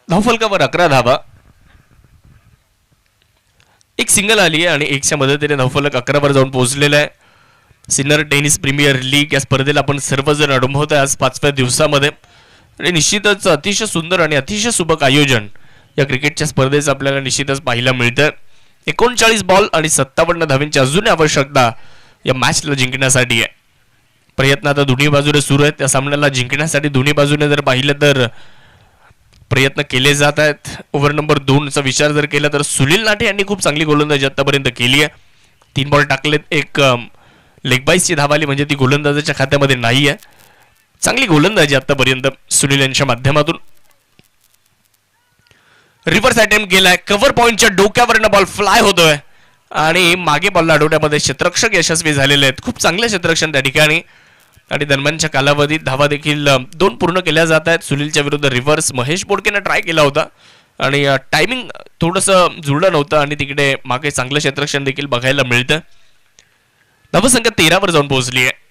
धावफलकावर 11 धावा. एक सिंगल आली आहे आणि एकच्या मदतीने धावफलक 11 वर जाऊन पोहोचलेला आहे. सिनियर टेनिस प्रीमियर लीग या स्पर्धेला आपण सर्वजण अनुभवत आहे आज 5व्या दिवसामध्ये आणि निश्चितच अतिशय सुंदर आणि अतिशय सुबक आयोजन या क्रिकेटच्या स्पर्धेचं आपल्याला निश्चितच पाहायला मिळतं. 39 बॉल आणि 57 धावांची अजूनही आवश्यकता या मॅचला जिंकण्यासाठी आहे. प्रयत्न आता दोन्ही बाजूने सुरू आहेत. त्या सामन्याला जिंकण्यासाठी दोन्ही बाजूने जर पाहिलं तर प्रयत्न केले जात आहेत. ओव्हर नंबर 2चा विचार जर केला तर सुनील नाठे यांनी खूप चांगली गोलंदाजी आतापर्यंत केली आहे. 3 बॉल टाकलेत. एक लेग बाईसची धाव आली म्हणजे ती गोलंदाजाच्या खात्यामध्ये नाही आहे. चांगली गोलंदाजी आतापर्यंत सुनील यांच्या माध्यमातून. रिव्हर्स अटेम्प्ट केलाय. कव्हर पॉइंटच्या डोक्यावरनं बॉल फ्लाय होतोय आणि मागे बॉल अडवण्यामध्ये क्षेत्ररक्षक यशस्वी झालेले आहेत. खूप चांगले क्षेत्ररक्षण त्या ठिकाणी आणि दरम्यानच्या कालावधीत धावा देखील 2 पूर्ण केल्या जात आहेत. सुनीलच्या विरुद्ध रिव्हर्स महेश बोडकेनं ट्राय केला होता आणि टायमिंग थोडंसं जुळलं नव्हतं आणि तिकडे मागे चांगलं क्षेत्ररक्षण देखील बघायला मिळतं. धावसंख्या 13 वर जाऊन पोहोचली आहे.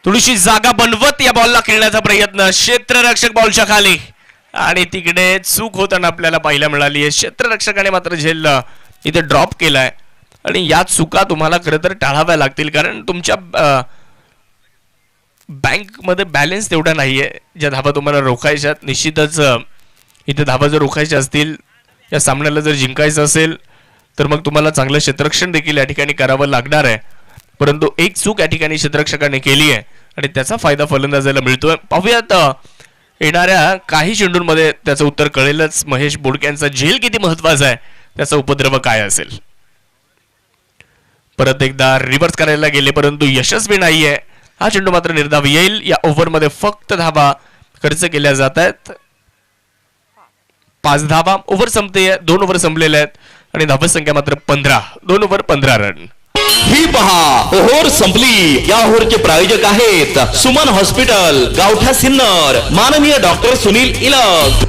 थोडीशी जागा बनवत या बॉलला खेळण्याचा प्रयत्न. क्षेत्ररक्षक बॉलच्या खाली आणि तिकडे चूक होताना आपल्याला पाहायला मिळाली आहे. क्षेत्ररक्षकाने मात्र झेल इथे ड्रॉप केलाय आणि या चुका तुम्हाला खरं तर टाळाव्या लागतील कारण तुमच्या बँकमध्ये बॅलन्स तेवढा नाहीये ज्या धावा तुम्हाला रोखायच्यात. निश्चितच इथे धावा जर रोखायच्या असतील, या सामन्याला जर जिंकायचं असेल तर मग तुम्हाला चांगलं क्षेत्ररक्षण देखील या ठिकाणी करावं लागणार आहे. परंतु एक चूक या ठिकाणी क्षेत्ररक्षकाने केली आहे आणि त्याचा फायदा फलंदाजाला मिळतोय. पाहूयात येणाऱ्या काही चेंडूंमध्ये त्याचं उत्तर कळेलच. महेश बोडक्यांचा झेल किती महत्वाचा आहे, त्याचा उपद्रव काय असेल. परत एकदा रिव्हर्स करायला गेले परंतु यशस्वी नाहीये. हा चेंडू मात्र निर्धाव येईल. या ओव्हरमध्ये फक्त धावा खर्च केल्या जात आहेत. 5 धावा. ओव्हर संपते. 2 ओव्हर संपलेले आहेत आणि धावा संख्या मात्र 15. 2 ओव्हर 15 रन. ही पहा ओव्हर संपली. या ओव्हरचे प्रायोजक आहेत सुमन हॉस्पिटल, गावठा सिन्नर, माननीय डॉक्टर सुनील इलग.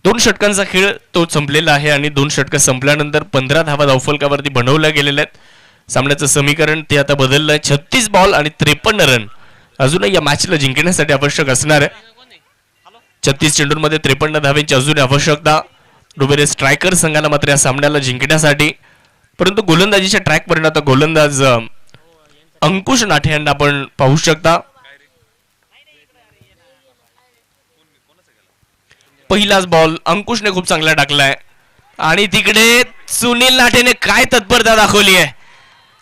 2 षटकांचा खेळ तो संपलेला आहे आणि 2 षटकं संपल्यानंतर 15 धावा धावफलकावरती बनवल्या गेलेल्या आहेत. सामन्याचं समीकरण ते आता बदललंय. 36 बॉल आणि 53 रन अजूनही या मॅचला जिंकण्यासाठी आवश्यक असणार आहे. 36 चेंडूंमध्ये 53 धावांची अजून आवश्यकता. डुबेरे स्ट्रायकर संघाला मात्र या सामन्याला जिंकण्यासाठी. परंतु गोलंदाजीच्या ट्रॅकवर आता गोलंदाज अंकुश नाठे यांना आपण पाहू शकता. पहिलाच बॉल अंकुशने खूप चांगला टाकलाय आणि तिकडे सुनील नाठेने काय तत्परता दाखवली आहे.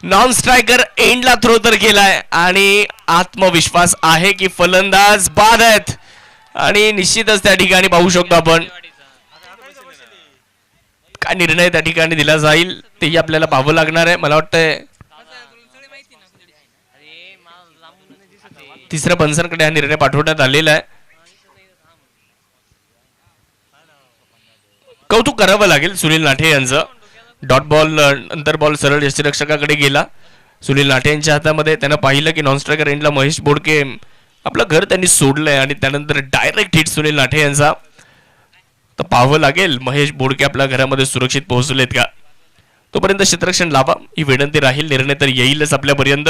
नॉन स्ट्रायकर एंडला थ्रो तर केलाय आणि आत्मविश्वास आहे की फलंदाज बाद आहेत आणि निश्चितच त्या ठिकाणी पाहू शकतो आपण काय निर्णय त्या ठिकाणी दिला जाईल तेही आपल्याला पाहावं लागणार आहे. मला वाटतंय तिसऱ्या पंचांकडे हा निर्णय पाठवण्यात आलेला आहे. कौतुक करावं लागेल सुनील नाठे यांचं. डॉट बॉल नंतर बॉल सरळ यष्टिरक्षकाकडे गेला. सुनील नाठे यांच्या हातामध्ये. त्यानं पाहिलं की नॉन स्ट्रायकर एंडला महेश बोडके आपलं घर त्यांनी सोडलंय आणि त्यानंतर डायरेक्ट हिट सुनील नाठे यांचा. तर पाहावं लागेल महेश बोडके आपल्या घरामध्ये सुरक्षित पोहोचलेत का. तोपर्यंत क्षेत्ररक्षण लावा ही विनंती राहील. निर्णय तर येईलच आपल्यापर्यंत.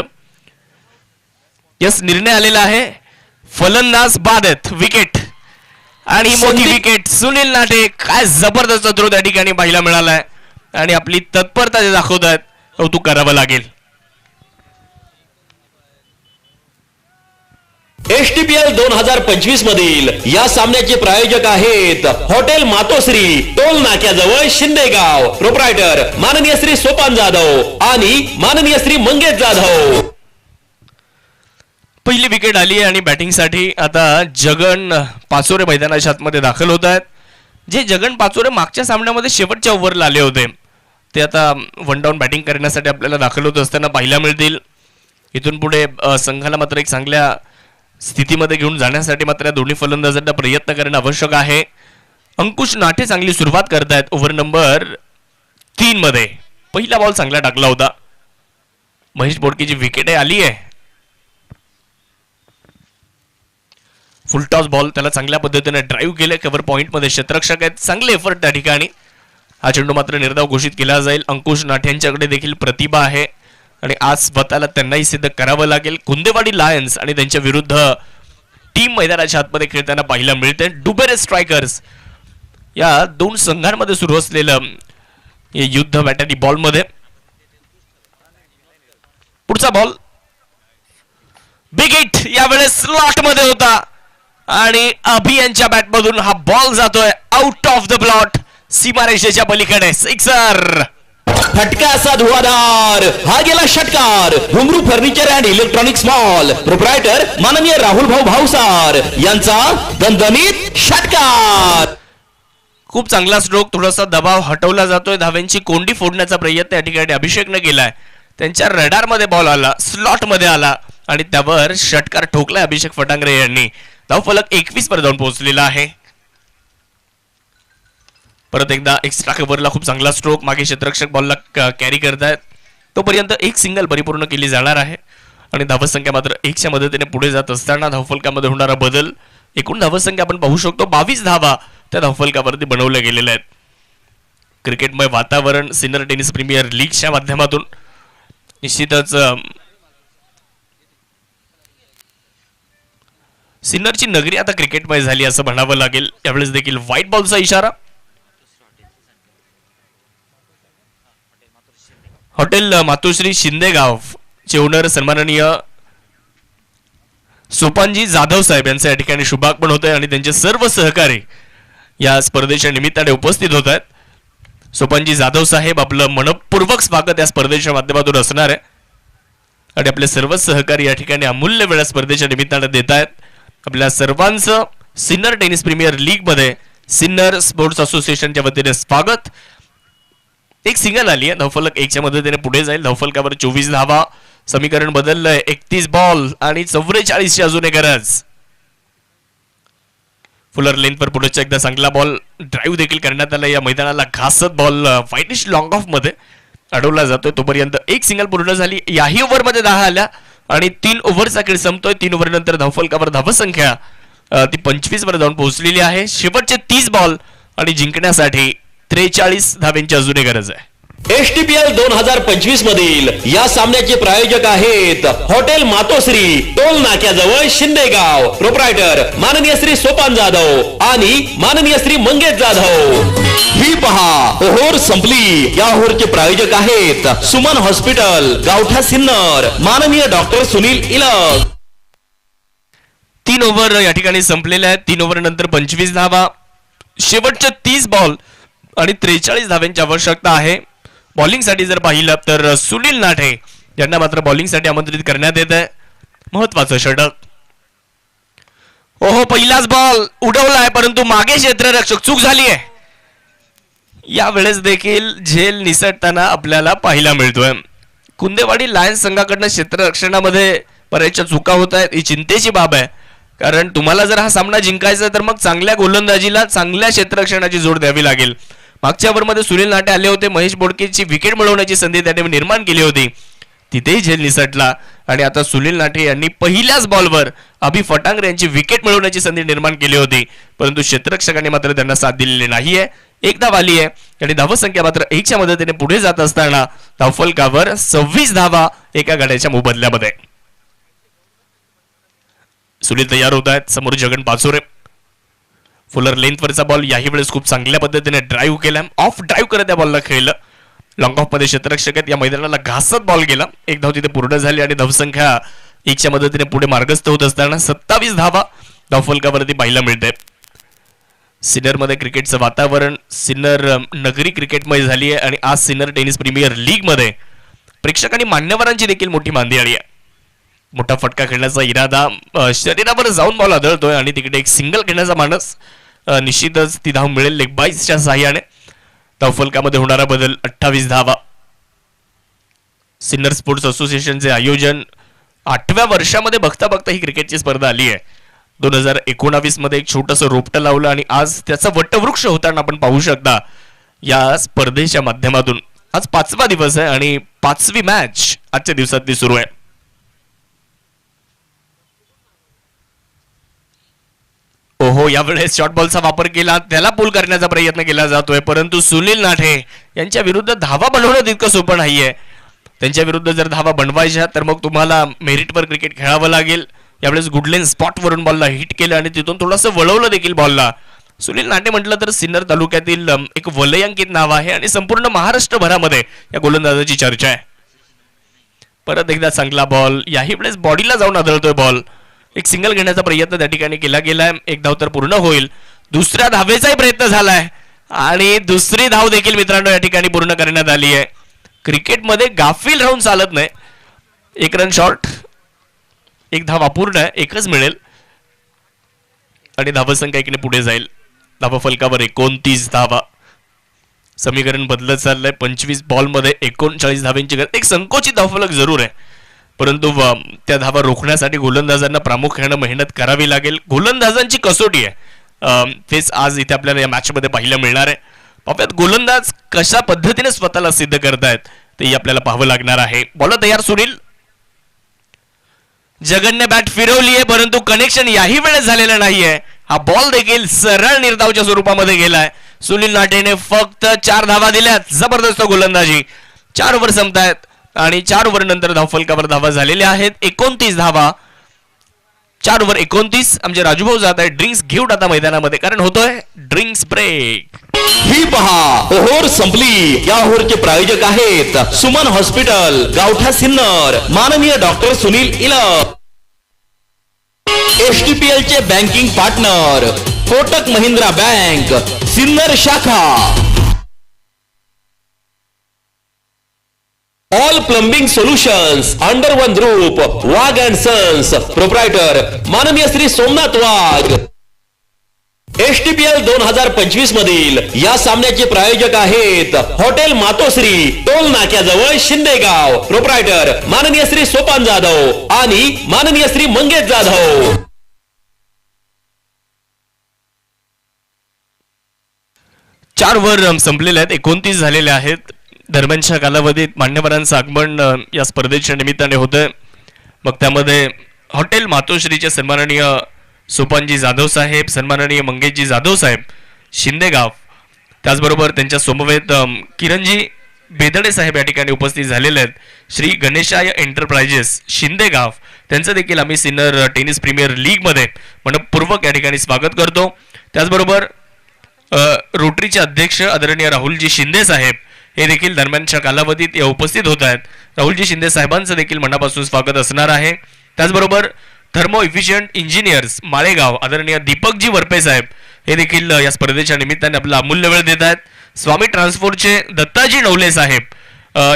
यस, निर्णय आलेला आहे. फलंदाज बाद आहेत. विकेट आणि ही मोठी विकेट. सुनील नाठे काय जबरदस्त थ्रो त्या ठिकाणी पाहायला मिळालाय आणि आपली तत्परता जे दाखवत आहेत कौतुक करावं लागेल. STPL 2025 मधील या सामन्याचे प्रायोजक आहेत हॉटेल मातोश्री, टोल नाक्याजवळ शिंदेगाव. प्रोप्रायटर माननीय श्री सोपान जाधव आणि माननीय श्री मंगेश जाधव. पहिली विकेट आली आणि बॅटिंगसाठी आता जगन पाचोरे मैदानाच्या आतमध्ये दाखल होत आहेत. जे जगन पाचोरे मागच्या सामन्यामध्ये शेवटच्या ओव्हरला आले होते ते आता वन डाऊन बॅटिंग करण्यासाठी आपल्याला दाखल होत असताना पाहायला मिळतील. इथून पुढे संघाला मात्र एक चांगल्या स्थितीमध्ये घेऊन जाण्यासाठी मात्र या दोन्ही फलंदाजांना प्रयत्न करणं आवश्यक आहे. अंकुश नाठे चांगली सुरुवात करतायत ओव्हर नंबर 3 मध्ये. पहिला बॉल चांगला टाकला होता. महेश बोडकेची विकेट आली आहे. फुलटॉस बॉल त्याला चांगल्या पद्धतीने ड्राईव्ह केले. कव्हर पॉइंट मध्ये क्षेत्ररक्षक आहेत. चांगले एफर्ट त्या ठिकाणी. हा चेंडू मात्र निर्धाव घोषित केला जाईल. अंकुश नाठे यांच्याकडे देखील प्रतिभा आहे आणि आज स्वतःला त्यांनाही सिद्ध करावं लागेल. कुंदेवाडी लायन्स आणि त्यांच्या विरुद्ध टीम मैदानाच्या आतमध्ये खेळताना पाहायला मिळते. डुबेरे स्ट्रायकर्स या दोन संघांमध्ये सुरू असलेलं हे युद्ध बॅट आणि बॉलमध्ये. पुढचा बॉल बिग हिट यावेळेस स्लॉट मध्ये होता आणि अभि यांच्या बॅटमधून हा बॉल जातोय आउट ऑफ द प्लॉट. सीमारेषेच्या पलीकडे. सिक्सर. फटका असा धुवाधार. हा गेला षटकार. घुंगरू furniture and electronics mall. Proprietor माननीय राहुल भाऊ भावसार यांचा दणदणीत षटकार. खूप चांगला स्ट्रोक. थोडासा दबाव हटवला जातोय. धाव्यांची कोंडी फोडण्याचा प्रयत्न या ठिकाणी अभिषेकने केलाय. त्यांच्या रडार मध्ये बॉल आला. स्लॉट मध्ये आला आणि त्यावर षटकार ठोकलाय अभिषेक फटांगरे यांनी. धावफलक 21 वर जाऊन पोहोचलेला आहे. परत एकदा एक्स्ट्रा कव्हरला खूप चांगला स्ट्रोक. मागे क्षेत्ररक्षक बॉलला कॅरी करतायत. तोपर्यंत एक सिंगल परिपूर्ण केली जाणार आहे आणि धावसंख्या मात्र 1च्या मदतीने पुढे जात असताना धावफलकामध्ये होणारा बदल. एकूण धावसंख्या आपण पाहू शकतो 22 धावा त्या धावफलकावरती बनवल्या गेलेल्या आहेत. क्रिकेटमय वातावरण सिनियर टेनिस प्रीमियर लीगच्या माध्यमातून निश्चितच सिन्नरची नगरी आता क्रिकेटमय झाली असं म्हणावं लागेल. यावेळेस देखील व्हाईट बॉलचा इशारा. हॉटेल मातोश्री शिंदेगाव चे ओनर सन्माननीय सोपानजी जाधव साहेब यांचं या ठिकाणी शुभागमन होत आहे आणि त्यांचे सर्व सहकारी या स्पर्धेच्या निमित्ताने उपस्थित होत आहेत. सोपानजी जाधव साहेब आपलं मनपूर्वक स्वागत या स्पर्धेच्या माध्यमातून असणार आहे आणि आपले सर्व सहकारी या ठिकाणी अमूल्य वेळा स्पर्धेच्या निमित्ताने देत आहेत. आपल्या सर्वांचं सिन्नर टेनिस प्रीमियर लीग मध्ये सिन्नर स्पोर्ट्स असोसिएशनच्या वतीने स्वागत. एक सिंगल आली आहे. धावफलक 1च्या मदतीने पुढे जाईल. धावफलकावर 24 धावा. समीकरण बदललंय. 31 बॉल आणि 44ची अजून एक गरज. फुलर लेनवर पुढच्या एकदा चांगला बॉल ड्राईव्ह देखील करण्यात आला. या मैदानाला घासत बॉल व्हाईटिश लॉंग ऑफ मध्ये अडवला जातोय. तोपर्यंत एक सिंगल पूर्ण झाली. याही ओव्हरमध्ये 10 आल्या आणि 3 ओव्हरचा खेळ संपतोय. 3 ओव्हर नंतर धावफलकावर धावसंख्या ती 25 वर जाऊन पोहोचलेली आहे. शेवटचे 30 बॉल आणि जिंकण्यासाठी 43 धाव्यांची अजून एक गरज आहे. STPL 2025 मधील या सामन्याचे प्रायोजक आहेत हॉटेल मातोश्री, टोल नाक्याजवळ शिंदेगाव. प्रोप्रायटर माननीय श्री सोपान जाधव आणि माननीय श्री मंगेश जाधव. ही पहा ओव्हर संपली. या ओव्हरचे प्रायोजक आहेत सुमन हॉस्पिटल, गावठा सिन्नर, माननीय डॉक्टर सुनील इलग. 3 ओव्हर या ठिकाणी संपलेले आहेत. 3 ओव्हर नंतर 25 धावा. शेवटचे 30 बॉल आणि 43 धाव्यांची आवश्यकता आहे. बॉलिंगसाठी जर पाहिलं तर सुनील नाठे यांना मात्र बॉलिंगसाठी आमंत्रित करण्यात येत आहे. महत्वाचं षटक. ओहो, पहिलाच बॉल उडवलाय परंतु मागे क्षेत्ररक्षक चूक झाली आहे. यावेळेस देखील झेल निसटताना आपल्याला पाहायला मिळतोय. कुंदेवाडी लायन्स संघाकडनं क्षेत्ररक्षणामध्ये बऱ्याचशा चुका होत आहेत, ही चिंतेची बाब आहे. कारण तुम्हाला जर हा सामना जिंकायचा तर मग चांगल्या गोलंदाजीला चांगल्या क्षेत्ररक्षणाची जोड द्यावी लागेल. मागच्या ओव्हरमध्ये सुनील नाटे आले होते, महेश बोडकेची विकेट मिळवण्याची संधी त्याने निर्माण केली होती, तिथेही झेल निसटला. आणि आता सुनील नाटे यांनी पहिल्याच बॉलवर अभि फटांगरे यांची विकेट मिळवण्याची संधी निर्माण केली होती, परंतु क्षेत्ररक्षकाने मात्र त्यांना साथ दिलेली नाहीये. एक धाव आली आहे आणि धावसंख्या मात्र 1च्या मदतीने पुढे जात असताना धावफलकावर 26 धावा एका गड्याच्या मोबदल्यामध्ये. सुनील तयार होत आहेत, समोर जगन पाचोरे. फुलर लेंथवरचा बॉल याही वेळेस खूप चांगल्या पद्धतीने ड्राईव्ह केला, ऑफ ड्राईव्ह करत त्या बॉलला खेळलं. लॉंग ऑफ मध्ये क्षेत्ररक्षक आहेत, या मैदानाला घासत बॉल गेला. एक धाव तिथे पूर्ण झाली आणि धावसंख्या 1च्या मदतीने पुढे मार्गस्थ होत असताना 27 धावा धावफलकावरती पाहायला मिळते. सिन्नर मध्ये क्रिकेटचं वातावरण, सिन्नर नगरी क्रिकेटमय झाली आहे आणि आज सिन्नर टेनिस प्रीमियर लीग मध्ये प्रेक्षकांनी मान्यवरांची देखील मोठी मांदी आली आहे. मोठा फटका खेळण्याचा इरादा, शरीरावर जाऊन बॉल आदळतोय आणि तिकडे एक सिंगल खेळण्याचा मानस, निश्चितच ती धाव मिळेल लेग बाईसच्या साह्याने. धावफलकामध्ये होणारा बदल 28 धावा. सिन्नर स्पोर्ट्स असोसिएशनचे आयोजन 8व्या वर्षामध्ये बघता बघता ही क्रिकेटची स्पर्धा आली आहे. 2019 मध्ये एक छोटंसं रोपटं लावलं आणि आज त्याचा वटवृक्ष होताना आपण पाहू शकता या स्पर्धेच्या माध्यमातून. आज 5वा दिवस आहे आणि 5वी मॅच आजच्या दिवसातली सुरू आहे. ओहो, यावेळेस शॉर्ट बॉलचा वापर केला, त्याला पूल करण्याचा प्रयत्न केला जातोय, परंतु सुनील नाठे यांच्या विरुद्ध धावा बनवणं तितकं सोपं नाहीये. त्यांच्या विरुद्ध जर धावा बनवायच्या तर मग तुम्हाला मेरिटवर क्रिकेट खेळावं लागेल. यावेळेस गुडलेन स्पॉटवरून बॉलला हिट केलं आणि तिथून थोडंसं वळवलं देखील बॉलला. सुनील नाटे म्हटलं तर सिन्नर तालुक्यातील एक वलयांकित नाव आहे आणि संपूर्ण महाराष्ट्रभरामध्ये या गोलंदाजाची चर्चा आहे. परत एकदा चांगला बॉल, याही वेळेस बॉडीला जाऊन आदळतोय बॉल. एक सिंगल घेण्याचा प्रयत्न त्या ठिकाणी केला गेलाय. एक धाव तर पूर्ण होईल, दुसऱ्या धावेचाही प्रयत्न झालाय आणि दुसरी धाव देखील मित्रांनो या ठिकाणी पूर्ण करण्यात आली आहे. क्रिकेटमध्ये गाफील राहून चालत नाही. एक रन शॉर्ट, एक धाव अपूर्ण आहे, एकच मिळेल आणि धावसंख्या एकीने पुढे जाईल. धावफलकावर 29 धावा. समीकरण बदलत चाललंय. 25 बॉलमध्ये 39 धावांची गरज. एक संकोचित धावफलक जरूर आहे, परंतु त्या धावा रोखण्यासाठी गोलंदाजांना प्रामुख्याने मेहनत करावी लागेल. गोलंदाजांची कसोटी आहे, तेच आज इथे आपल्याला या मॅच मध्ये पाहायला मिळणार आहे. पाहूयात गोलंदाज कशा पद्धतीने स्वतःला सिद्ध करतायत ते आपल्याला पाहावं लागणार आहे. बॉलर तयार सुनील. जगनने बॅट फिरवली आहे, परंतु कनेक्शन याही वेळेस झालेलं नाहीये. हा बॉल देखील सरळ निर्धावच्या स्वरूपामध्ये गेलाय. सुनील नाटेने फक्त 4 धावा दिल्यात. जबरदस्त गोलंदाजी. 4 ओव्हर संपतायत आणि 4 ओव्हर नंतर धावफलकावर धावा झालेल्या आहेत. 29 धावा. 4 ओव्हर 29. आमचे राजूभाऊ जात आहे ड्रिंक्स घेऊन आता मैदानामध्ये, कारण होतोय ड्रिंक्स ब्रेक. ही पहा, ओहोर संपली. या ओहोरचे प्रायोजक आहेत सुमन हॉस्पिटल, गावठा सिन्नर, माननीय डॉक्टर सुनील इलम. HTPL चे banking partner Kotak Mahindra bank, Sinnar शाखा. All plumbing solutions under one roof, Wagh and sons, proprietor माननीय श्री सोमनाथ वाघ. HTPL 2025 मधील या सामन्याचे प्रायोजक आहेत हॉटेल मातोश्री, टोल नाक्याजवळ शिंदेगाव, प्रोप्रायटर माननीय श्री सोपान जाधव आणि माननीय श्री मंगेश जाधव. चार ओव्हर संपलेले आहेत, 29 झालेले आहेत. दरम्यानच्या कालावधीत मान्यवरांचं आगमन या स्पर्धेच्या निमित्ताने होतंय. मग त्यामध्ये हॉटेल मातोश्रीचे सन्माननीय सोपानजी जाधव साहेब, सन्माननीय मंगेशजी जाधव साहेब शिंदेगाव, त्याचबरोबर त्यांच्या समवेत किरणजी बेदडे साहेब या ठिकाणी उपस्थित झालेले आहेत. श्री गणेशाय एंटरप्राइजेस शिंदेगाव, त्यांचं देखील आम्ही सिन्नर टेनिस प्रीमियर लीग मध्ये मनपूर्वक या ठिकाणी स्वागत करतो. त्याचबरोबर रोटरीचे अध्यक्ष आदरणीय राहुलजी शिंदे साहेब हे देखील दरम्यानच्या कालावधीत या उपस्थित होत आहेत. राहुलजी शिंदे साहेबांचं देखील मनापासून स्वागत असणार आहे. त्याचबरोबर थर्मो इफिशियंट इंजिनियर्स माळेगाव आदरणीय दीपकजी वरपे साहेब हे देखील या स्पर्धेच्या निमित्ताने आपला अमूल्य वेळ देत आहेत. स्वामी ट्रान्सपोर्टचे दत्ताजी नवले साहेब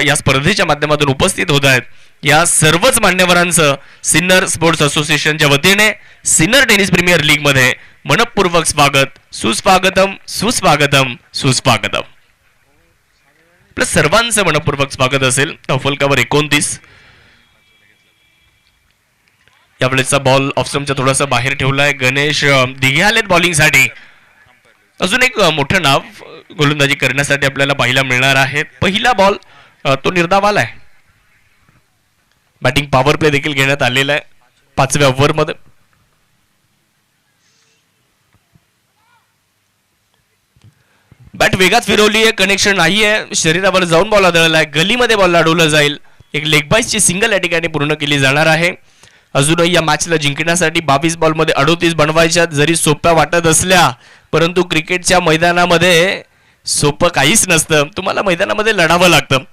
या स्पर्धेच्या माध्यमातून उपस्थित होत आहेत. या सर्वच मान्यवरांचं सिन्नर स्पोर्ट्स असोसिएशनच्या वतीने सिन्नर टेनिस प्रीमियर लीग मध्ये मनपूर्वक स्वागत. सुस्वागतम सुस्वागतम सुस्वागतम. आपल्या सर्वांचं मनपूर्वक स्वागत असेल. फलकावर 29. यावेळेचा बॉल ऑफस्टम्पच्या थोडासा बाहेर ठेवलाय. गणेश दिघे आलेत बॉलिंगसाठी. अजून एक मोठं नाव गोलंदाजी करण्यासाठी आपल्याला पाहायला मिळणार आहे. पहिला बॉल तो निर्धाव आलाय. बॅटिंग पॉवर प्ले देखील घेण्यात आलेला आहे 5व्या ओव्हरमध्ये. बॅट वेगात फिरवली आहे, कनेक्शन नाही आहे, शरीरावर जाऊन बॉल आदळला आहे, गलीमध्ये बॉल अडवला जाईल. एक लेग बाईसची सिंगल या ठिकाणी पूर्ण केली जाणार आहे. अजूनही या मॅचला जिंकण्यासाठी 22 बॉलमध्ये 38 बनवायच्या जरी सोप्या वाटत असल्या, परंतु क्रिकेटच्या मैदानामध्ये सोपं काहीच नसतं. तुम्हाला मैदानामध्ये लढावं लागतं.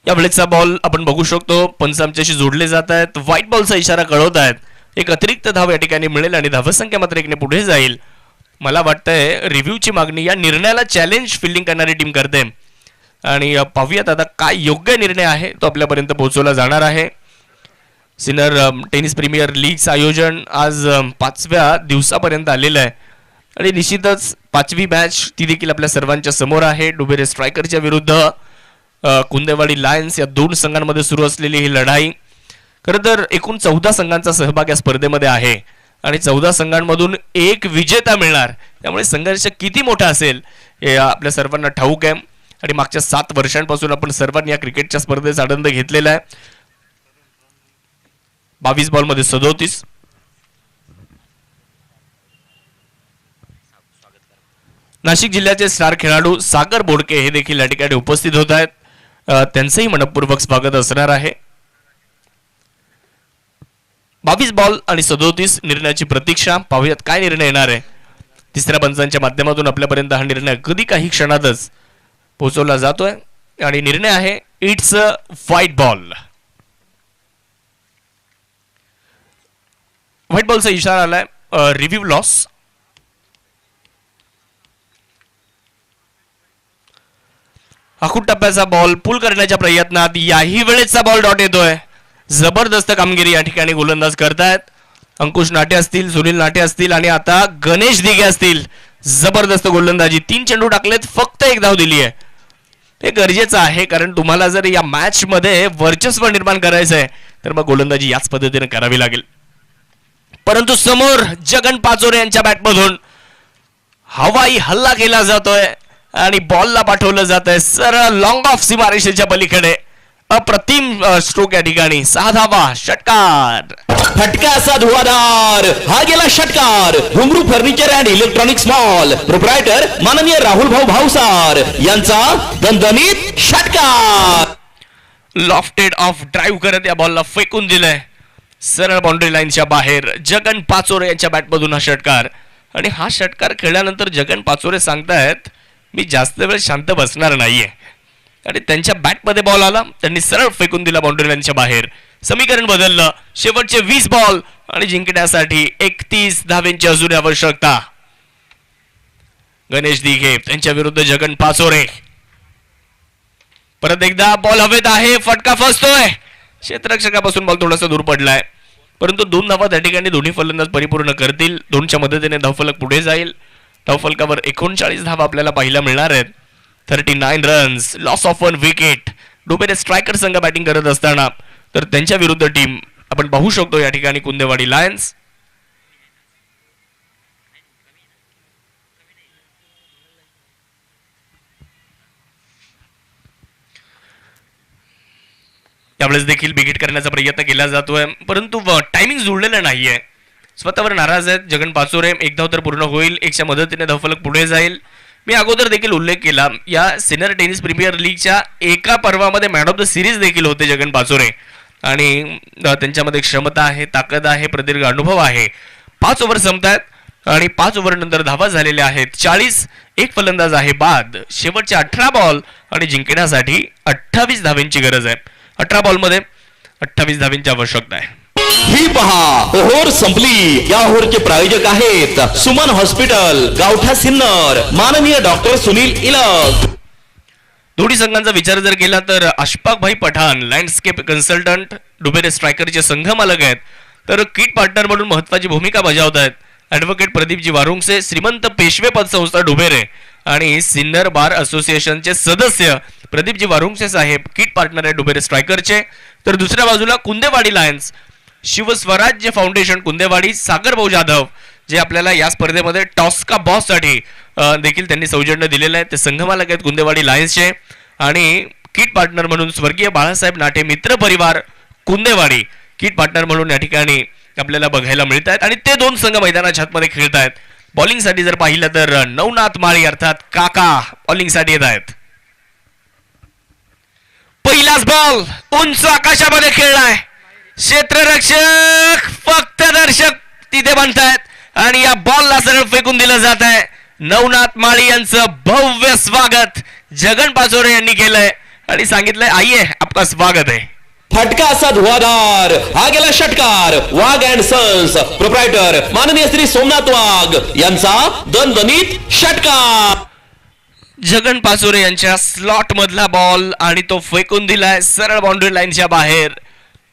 या वेळेचा बॉल आपण बघू शकतो, पंच आमच्याशी जोडले जात आहेत, व्हाईट बॉलचा इशारा कळवत आहेत. एक अतिरिक्त धाव या ठिकाणी मिळेल आणि धावसंख्या मात्र एकने पुढे जाईल. मला वाटतंय रिव्ह्यूची मागणी या निर्णयाला चॅलेंज फिल्डिंग करणारी टीम करते आणि पाहूयात आता काय योग्य निर्णय आहे तो आपल्यापर्यंत पोहोचवला जाणार आहे. सिनियर टेनिस प्रीमियर लीगचं आयोजन आज 5व्या दिवसापर्यंत आलेलं आहे आणि निश्चितच 5वी मॅच ती देखील आपल्या सर्वांच्या समोर आहे. डुबेरे स्ट्रायकरच्या विरुद्ध कुंदेवाडी लायन्स या 2 संघांमध्ये सुरू असलेली ही लढाई. खरं तर एकूण 14 संघांचा सहभाग या स्पर्धेमध्ये आहे आणि 14 संघांमधून एक विजेता मिळणार. त्यामुळे संघर्ष किती मोठा असेल हे आपल्या सर्वांना ठाऊक आहे आणि मागच्या 7 वर्षांपासून आपण सर्वांनी या क्रिकेटच्या स्पर्धेचा आनंद घेतलेला आहे. 22 बॉलमध्ये 37. नाशिक जिल्ह्याचे स्टार खेळाडू सागर बोडके हे देखील या ठिकाणी उपस्थित होत आहेत. त्यांचंही मनपूर्वक स्वागत असणार आहे. 22 बॉल आणि 37 निर्णयाची प्रतीक्षा. पाहूयात काय निर्णय येणार आहे. तिसऱ्या पंचांच्या माध्यमातून आपल्यापर्यंत हा निर्णय कधी काही क्षणातच पोहोचवला जातोय आणि निर्णय आहे it's a white ball. White बॉलचा इशारा आलाय. Review loss. आखूड टप्प्याचा बॉल पुल करण्याच्या प्रयत्नात याही वेळेचा बॉल डॉट येतोय. जबरदस्त कामगिरी या ठिकाणी गोलंदाज करतायत. अंकुश नाटे असतील, सुनील नाटे असतील आणि आता गणेश दिघे असतील. जबरदस्त गोलंदाजी. 3 चेंडू टाकलेत, फक्त 1 धाव दिली आहे. हे गरजेचं आहे कारण तुम्हाला जर या मॅच मध्ये वर्चस्व निर्माण करायचं आहे तर मग गोलंदाजी याच पद्धतीने करावी लागेल. परंतु समोर जगन पाचोरे यांच्या बॅटमधून हवाई हल्ला केला जातोय आणि बॉलला पाठवलं जात आहे सरळ लॉंग ऑफ सीमारेषेच्या पलीकडे. अप्रतिम स्ट्रोक या ठिकाणी. 6 धावा, षटकार. फटका असा धुवाधार. हा गेला षटकार. घुंगरू furniture and electronics mall proprietor माननीय राहुल भाऊ भावसार यांचा दणदणीत षटकार. लॉफ्टेड ऑफ ड्राईव्ह करत या बॉलला फेकून दिलंय सरळ बाउंड्री लाईनच्या बाहेर. जगन पाचोरे यांच्या बॅटमधून हा षटकार आणि हा षटकार खेळल्यानंतर जगन पाचोरे सांगतायत मी जास्त वेळ शांत बसणार नाहीये आणि त्यांच्या बॅटमध्ये बॉल आला, त्यांनी सरळ फेकून दिला बाउंड्री लाईनच्या बाहेर. समीकरण बदललं. शेवटचे 20 बॉल आणि जिंकण्यासाठी 31 धावेंची अजून आवश्यकता. गणेश दिघे त्यांच्या विरुद्ध जगन पाचोरे. परत एकदा बॉल हवेत आहे, फटका फसतोय. क्षेत्ररक्षकापासून बॉल थोडासा दूर पडलाय परंतु 2 धावा त्या ठिकाणी दोन्ही फलंदाज परिपूर्ण करतील. 2च्या मदतीने धावफलक पुढे जाईल. धावफलकावर 39 धावा आपल्याला पाहायला मिळणार आहेत. 39 runs. Loss of 1 wicket. Dubere striker संघ बॅटिंग करत असताना तर त्यांच्या विरुद्ध टीम आपण पाहू शकतो या ठिकाणी कुंदेवाडी लायन्स. यावेळेस देखील बिगिट करण्याचा प्रयत्न केला जातोय परंतु टायमिंग जुळलेलं नाहीये. स्वतःवर नाराज आहेत जगन पाचोरे. 1 धाव तर पूर्ण होईल. 1च्या मदतीने धावफलक पुढे जाईल. मी अगोदर देखील उल्लेख केला या सिनियर टेनिस प्रीमियर लीगच्या एका पर्वामध्ये मॅन ऑफ द सिरीज देखील होते जगन पाचोरे आणि त्यांच्यामध्ये क्षमता आहे, ताकद आहे, प्रदीर्घ अनुभव आहे. 5 ओव्हर संपतायत आणि 5 ओव्हर नंतर धावा झालेल्या आहेत 40. 1 फलंदाज आहे बाद. शेवटचे 18 बॉल आणि जिंकण्यासाठी 28 धावेंची गरज आहे. 18 बॉलमध्ये 28 धावेंची आवश्यकता आहे. ही पहा ओव्हर संपली. या ओव्हरचे प्रायोजक आहेत सुमन हॉस्पिटल, गावठा सिन्नर, माननीय डॉक्टर सुनील इलक. दोन्ही संघांचा विचार जर केला तर अशफाक भाई पठाण लँडस्केप कन्सल्टंट डुबेरे स्ट्रायकरचे संघ मालक आहेत तर किट पार्टनर म्हणून महत्वाची भूमिका बजावत आहेत ॲडव्होकेट प्रदीपजी वारुंगसे, श्रीमंत पेशवे पतसंस्था डुबेरे आणि सिन्नर बार असोसिएशनचे सदस्य प्रदीपजी वारुंगसे साहेब किट पार्टनर आहे डुबेरे स्ट्रायकरचे. तर दुसऱ्या बाजूला कुंदेवाडी लायन्स, शिवस्वराज्य फाउंडेशन कुंदेवाडी, सागर भाऊ जाधव जे आपल्याला या स्पर्धेमध्ये टॉस्का बॉससाठी देखील त्यांनी सौजन्य दिलेलं आहे. ते संघमालक आहेत कुंदेवाडी लायन्सचे. आणि किट पार्टनर म्हणून स्वर्गीय बाळासाहेब नाटे मित्र परिवार कुंदेवाडी किट पार्टनर म्हणून या ठिकाणी आपल्याला बघायला मिळत आहेत. आणि ते दोन संघ मैदानाच्या आतमध्ये खेळत आहेत. बॉलिंगसाठी जर पाहिलं तर नवनाथ माळी अर्थात काका बॉलिंगसाठी येत आहेत. पहिलाच बॉल उंच आकाशामध्ये खेळलाय. क्षेत्ररक्षक फक्त दर्शक तिथे बनतायत आणि या बॉलला सरळ फेकून दिलं जात आहे. नवनाथ माळी यांचं भव्य स्वागत जगन पाचोरे यांनी केलंय आणि सांगितलंय आइए आपका स्वागत आहे. फटका असा धुवाधार, हा गेला षटकार. वाघ अँड सन्स प्रोप्रायटर माननीय श्री सोमनाथ वाघ यांचा दणदणीत षटकार. जगन पाचोरे यांच्या स्लॉट मधला बॉल आणि तो फेकून दिलाय सरळ बाउंड्री लाईनच्या बाहेर.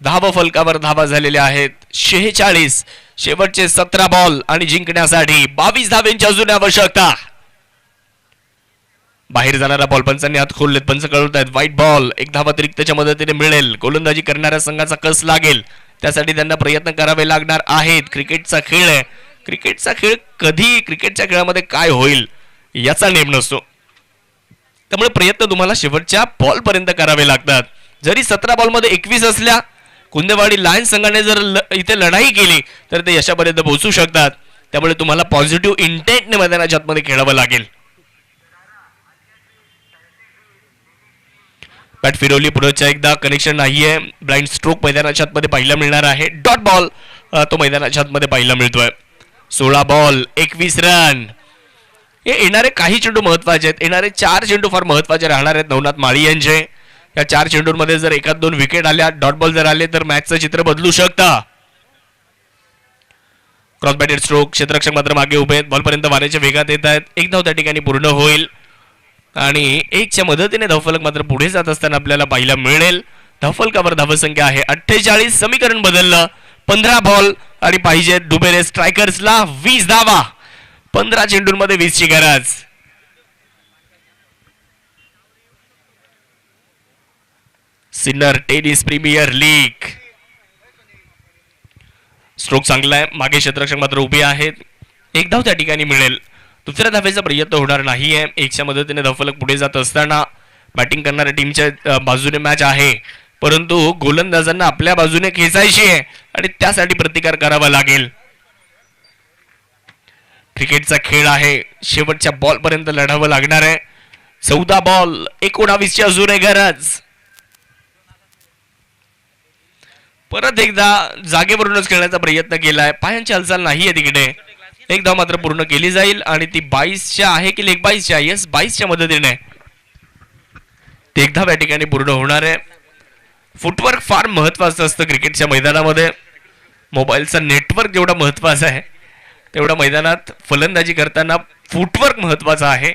धाव फलकावर धावा झालेल्या आहेत 46. शेवटचे 17 बॉल आणि जिंकण्यासाठी 22 धावेंची अजून आवश्यकता. बाहेर जाणारा बॉल पंचांनी हात खोललेत. पंच कळवत आहेत व्हाईट बॉल. एक धाव अतिरिक्तच्या मदतीने मिळेल. गोलंदाजी करणाऱ्या संघाचा कस लागेल त्यासाठी त्यांना प्रयत्न करावे लागणार आहेत. क्रिकेटचा खेळ आहे. क्रिकेटचा खेळ कधी क्रिकेटच्या खेळामध्ये काय होईल याचा नेम नसतो. त्यामुळे प्रयत्न तुम्हाला शेवटच्या बॉल पर्यंत करावे लागतात. जरी 17 बॉलमध्ये 21 असल्या कुंदेवाडी लायन्स संघाने जर इथे लढाई केली तर ते यशापर्यंत पोहोचू शकतात. त्यामुळे तुम्हाला पॉझिटिव्ह इंटेंटने मैदानाच्या आतमध्ये खेळावं लागेल. बॅट फिरवली पुढच्या एकदा कनेक्शन नाहीये. ब्लाइंड स्ट्रोक मैदानाच्या आतमध्ये पाहायला मिळणार आहे. डॉट बॉल तो मैदानाच्या आतमध्ये पाहायला मिळतोय. 16 बॉल 21 रन. हे येणारे काही चेंडू महत्वाचे आहेत. येणारे 4 चेंडू फार महत्वाचे राहणार आहेत नवनाथ माळी यांचे. या 4 चेंडूंमध्ये जर एखाद 2 विकेट आल्या, डॉट बॉल जर आले तर मॅचचं चित्र बदलू शकतं. Cross batted stroke. क्षेत्ररक्षक मात्र मागे उभे आहेत. बॉलपर्यंत वाऱ्याच्या वेगात येत आहेत. एक धाव त्या ठिकाणी पूर्ण होईल आणि 1च्या मदतीने धावफलक मात्र पुढे जात असताना आपल्याला पाहायला मिळेल. धावफलकावर धावसंख्या आहे 48. समीकरण बदललं. 15 बॉल आणि पाहिजे डुबेरे स्ट्रायकर्सला 20 धावा. 15 चेंडूंमध्ये 20 ची गरज. Sinnar tennis premier league. Stroke चांगला आहे. मागे क्षेत्ररक्षक मात्र उभे आहेत. एक धाव त्या ठिकाणी मिळेल. दुसऱ्या धावेचा प्रयत्न होणार नाहीये. 1च्या मदतीने धावफलक पुढे जात असताना बॅटिंग करणाऱ्या टीमच्या बाजूने मॅच आहे, परंतु गोलंदाजांना आपल्या बाजूने खेचायची आहे आणि त्यासाठी प्रतिकार करावा लागेल. क्रिकेटचा खेळ आहे. शेवटच्या बॉल पर्यंत लढावं लागणार आहे. 14 बॉल 19 ची अजून एक गरज. परत एकदा जागेवरूनच खेळण्याचा प्रयत्न केलाय. पायांची हालचाल नाहीये तिकडे. एक धाव मात्र पूर्ण केली जाईल आणि ती 22च्या आहे की लेग 22च्या. येस 22च्या मदतीने ते एक धाव या ठिकाणी पूर्ण होणार आहे. फुटवर्क फार महत्वाचं असतं क्रिकेटच्या मैदानामध्ये. मोबाईलचा नेटवर्क जेवढा महत्वाचा आहे तेवढा मैदानात फलंदाजी करताना फुटवर्क महत्वाचा आहे.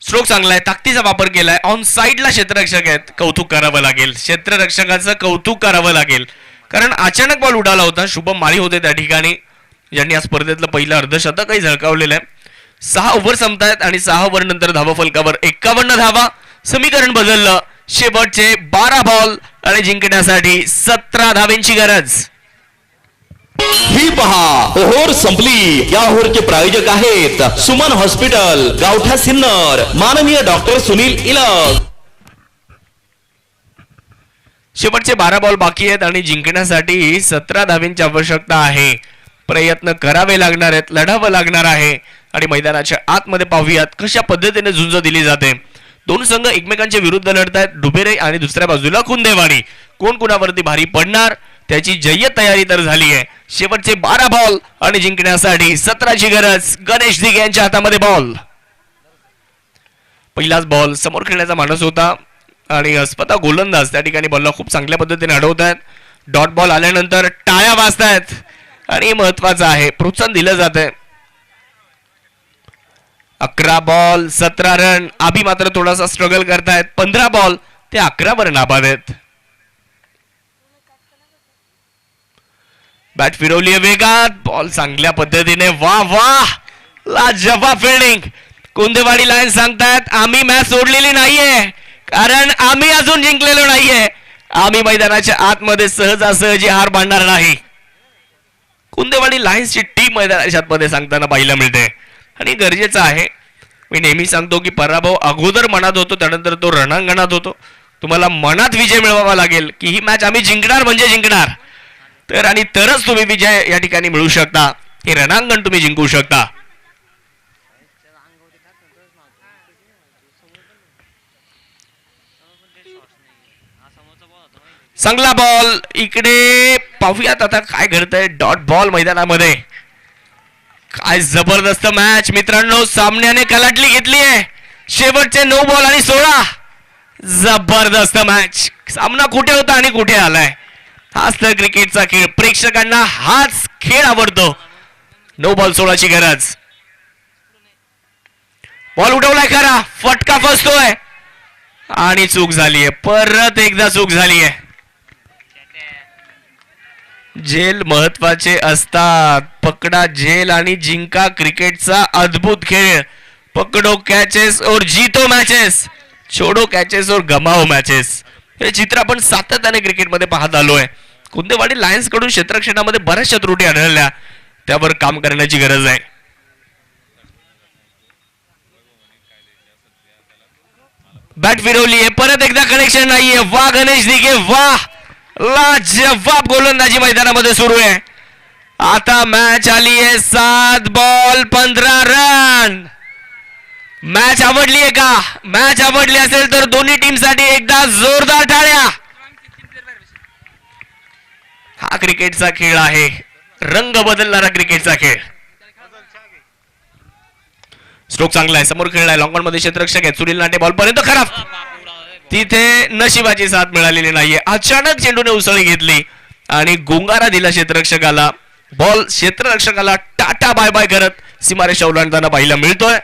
स्ट्रोक चांगला आहे. ताकदीचा वापर केलाय. ऑन साइडला क्षेत्ररक्षक आहेत. कौतुक करावं लागेल. क्षेत्ररक्षकाचं कौतुक करावं लागेल कारण अचानक बॉल उडाला होता. शुभम माळी होते त्या ठिकाणी ज्यांनी या स्पर्धेतलं पहिलं अर्धशतकही झळकावलेलं आहे. 6 ओव्हर संपतायत आणि 6 ओव्हर नंतर धावा फलकावर 51 धावा. समीकरण बदललं. शेवटचे 12 बॉल आणि जिंकण्यासाठी 17 धावेंची गरज. ही पहा ओव्हर संपली. या ओव्हरचे प्रायोजक आहेत सुमन हॉस्पिटल, गावठा सिन्नर, माननीय डॉक्टर सुनील इलग. शेवटचे 12 बॉल बाकी आहेत आणि जिंकण्यासाठी 17 धावेंची आवश्यकता आहे. प्रयत्न करावे लागणार आहेत. लढावं लागणार आहे आणि मैदानाच्या आतमध्ये पाहूयात कशा पद्धतीने झुंज दिली जाते. दोन संघ एकमेकांच्या विरुद्ध लढतायत. डुबेरे आणि दुसऱ्या बाजूला कुंदेवाडी. कोण कुणावरती भारी पडणार त्याची जय्यत तयारी तर झाली आहे. शेवटचे 12 बॉल आणि जिंकण्यासाठी 17ची गरज. गणेश दिघे यांच्या हातामध्ये बॉल. पहिलाच बॉल. समोर खेळण्याचा माणूस होता आणि स्वतः गोलंदाज त्या ठिकाणी बॉलला खूप चांगल्या पद्धतीने अडवत आहेत. डॉट बॉल आल्यानंतर टाळ्या वाजतायत आणि महत्वाचं आहे प्रोत्साहन दिलं जात आहे. 11 बॉल 17 रन. आभी मात्र थोडासा स्ट्रगल करतायत. 15 बॉल ते 11 वर नाबाद आहेत. बॅट फिरवली आहे वेगात, बॉल चांगल्या पद्धतीने, वा वा लाजवाब फिल्डिंग. कुंदेवाडी लायन्स सांगतात आम्ही मॅच सोडलेली नाहीये, कारण आम्ही अजून जिंकलेलो नाहीये. आम्ही मैदानाच्या आतमध्ये सहजासहजी हार मानणार नाही. कुंदेवाडी लायन्सची टीम मैदानाच्या आतमध्ये सांगताना पाहायला मिळते आणि गरजेचं आहे. मी नेहमी सांगतो की पराभव अगोदर मनात होतो, त्यानंतर तो रणांगणात होतो. तुम्हाला मनात विजय मिळवावा लागेल की ही मॅच आम्ही जिंकणार म्हणजे जिंकणार, तर आणि तरच तुम्ही विजय या ठिकाणी मिळू शकता. हे रणांगण तुम्ही जिंकू शकता. चांगला बॉल इकडे, पाहूयात आता काय घडतंय. डॉट बॉल मैदानामध्ये. काय जबरदस्त मॅच मित्रांनो, सामन्याने कलाटली घेतली आहे. शेवटचे 9 बॉल आणि 16. जबरदस्त मॅच. सामना कुठे होता आणि कुठे आलाय. हाच तर क्रिकेटचा खेळ. प्रेक्षकांना हाच खेळ आवडतो. 9 बॉल 16ची गरज. बॉल उडवलाय खरा, फटका फसतोय आणि चूक झालीय. परत एकदा चूक झालीय. झेल महत्वाचे असतात. पकडा झेल आणि जिंका क्रिकेटचा अद्भुत खेळ. पकडो कॅचेस और जीतो मॅचेस, छोडो कॅचेस और गमाओ मॅचेस. हे चित्र आपण सातत्याने क्रिकेटमध्ये पाहत आलोय. कुंदेवाडी लायन्स कडून क्षेत्ररक्षणामध्ये बऱ्याचशा त्रुटी आढळल्या, त्यावर काम करण्याची गरज आहे. बॅट फिरवली आहे, परत एकदा कनेक्शन नाहीये. वा गणेश दिघे, वा लाजवाब गोलंदाजी मैदानामध्ये सुरू आहे. आता मॅच आली आहे 7 बॉल 15 रन. मॅच आवडली आहे का? मॅच आवडली असेल तर दोन्ही टीमसाठी एकदा जोरदार टाळ्या. हा क्रिकेटचा खेळ आहे, रंग बदलणारा क्रिकेटचा खेळ. स्ट्रोक चांगला आहे, समोर खेळलाय, लॉंग ऑन मध्ये क्षेत्ररक्षक आहे. सुनील नाटे बॉल पर्यंत खराब, तिथे नशिबाची साथ मिळालेली नाहीये. अचानक चेंडूने उसळी घेतली आणि गुंगारा दिला क्षेत्ररक्षकाला. बॉल क्षेत्ररक्षकाला टाटा बाय बाय करत सीमारेषा ओलांडताना पाहायला मिळतोय.